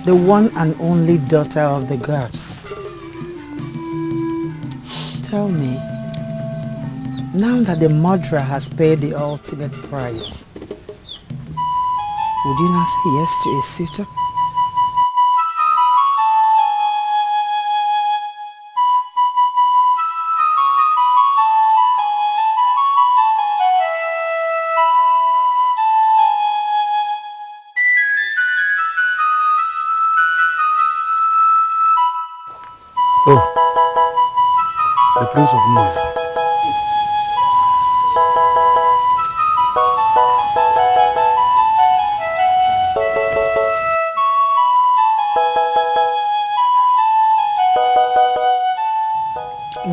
U: The one and only daughter of the gods. Tell me, now that the murderer has paid the ultimate price, would you now say yes to a suitor?
Q: The Prince of Movies.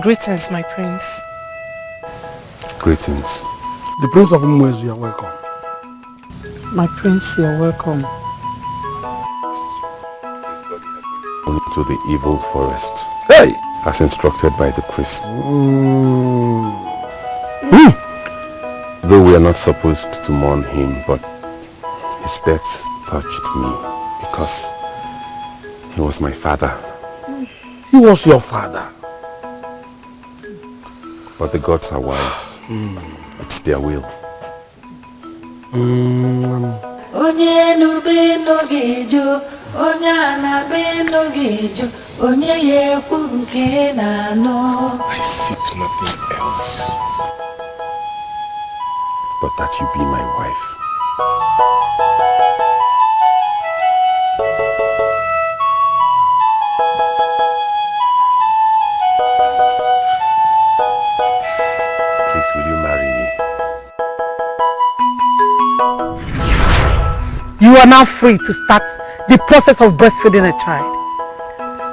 L: Greetings, my prince.
B: Greetings.
Q: The Prince of Movies, you are welcome.
U: My prince, you're welcome.
B: Into the evil forest.
Q: Hey!
B: As instructed by the priest. Though we are not supposed to mourn him, but his death touched me because he was my father.
Q: He was your father.
B: But the gods are wise. It's their will.
E: Onye nube nogejo, onye anabe nogejo, onye yekwu nke na no.
B: I seek nothing else but that you be my wife. Please, will you marry me?
I: You are now free to start the process of breastfeeding a child.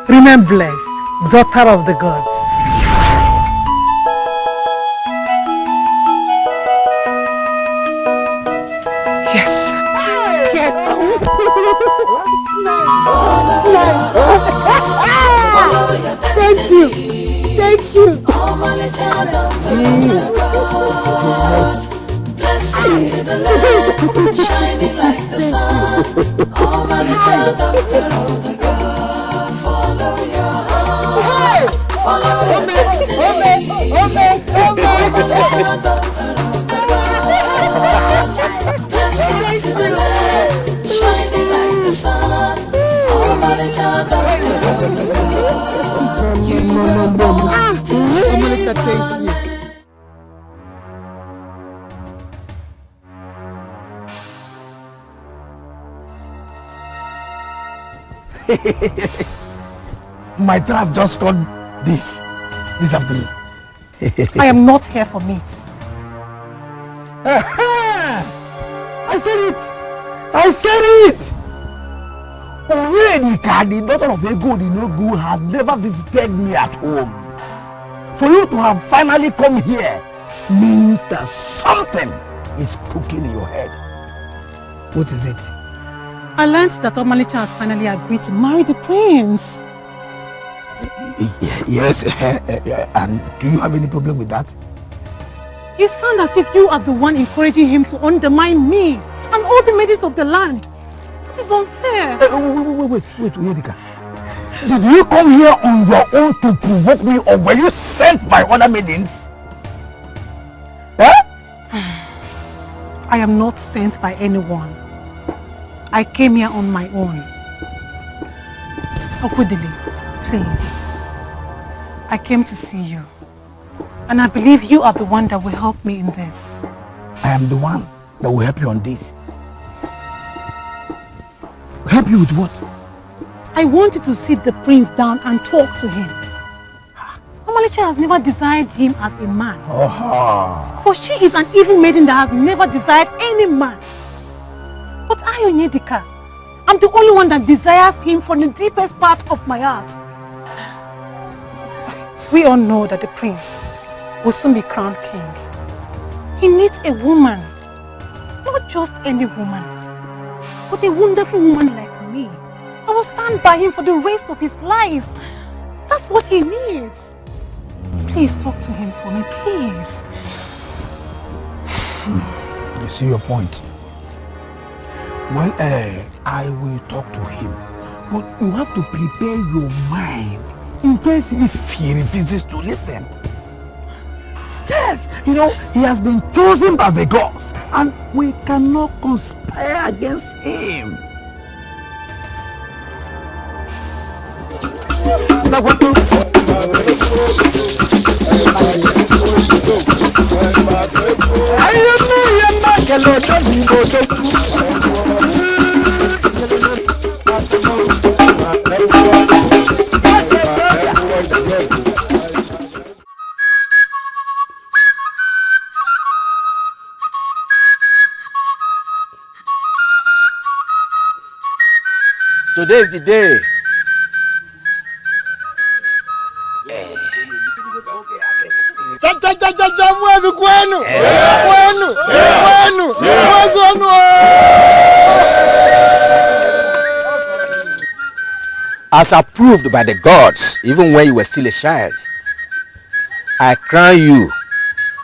I: Remain blessed, daughter of the gods.
L: Yes.
I: Yes.
E: Thank you. Thank you. Omalicha, daughter of the gods. Blessed to the land, shining like the sun. Omalicha, daughter of the gods. Follow your heart. Blessed to the land, shining like the sun. Omalicha, daughter of the gods. You were born to save one.
Q: My trap just caught this afternoon.
I: I am not here for meat.
Q: I said it! Already, the daughter of Ego Dinogu has never visited me at home. For you to have finally come here means that something is cooking in your head. What is it?
I: I learned that Omalicha has finally agreed to marry the prince.
Q: Yes, and do you have any problem with that?
I: You sound as if you are the one encouraging him to undermine me and all the maidens of the land. That is unfair.
Q: Wait, Uyedika. Did you come here on your own to provoke me, or were you sent by other maidens?
I: I am not sent by anyone. I came here on my own. Okudili, please. I came to see you. And I believe you are the one that will help me in this.
Q: I am the one that will help you on this. Help you with what?
I: I want you to sit the prince down and talk to him. Omalicha has never desired him as a man. For she is an evil maiden that has never desired any man. But I, Onyedika, I'm the only one that desires him from the deepest part of my heart. We all know that the prince will soon be crowned king. He needs a woman. Not just any woman, but a wonderful woman like me. I will stand by him for the rest of his life. That's what he needs. Please talk to him for me, please.
Q: I see your point. Well, I will talk to him. But you have to prepare your mind in case if he refuses to listen. Yes, you know, he has been chosen by the gods and we cannot conspire against him.
R: Today is the day. As approved by the gods, even when you were still a child, I crown you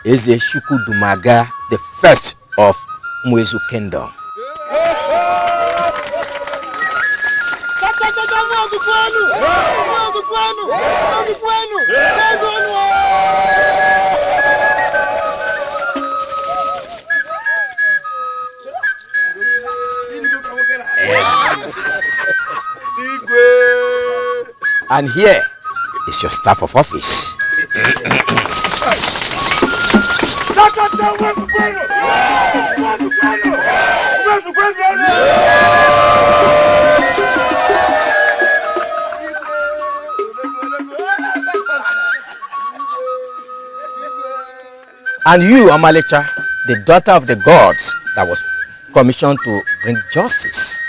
R: as a Shukudumaga, the first of Ugezu kingdom. And here is your staff of office. And you, Omalicha, the daughter of the gods that was commissioned to bring justice,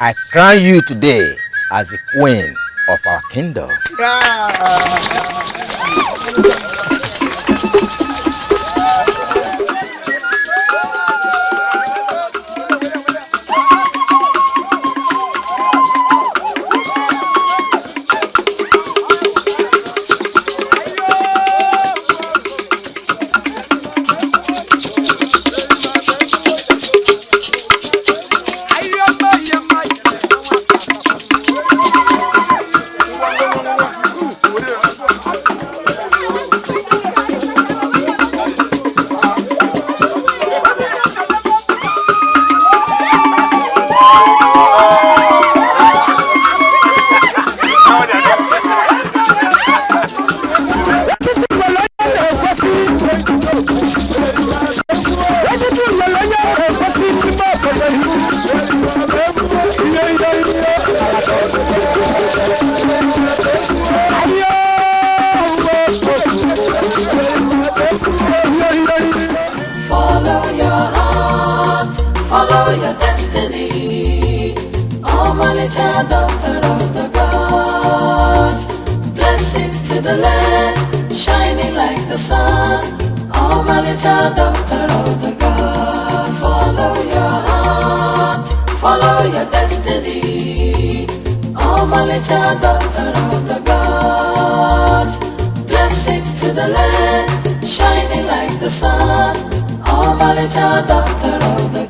R: I crown you today as the queen of our kingdom.
E: Omalicha, daughter of the gods. Blessing to the land, shining like the sun. Omalicha, daughter of the gods. Follow your heart, follow your destiny. Omalicha, daughter of the gods. Blessing to the land, shining like the sun. Omalicha, daughter of the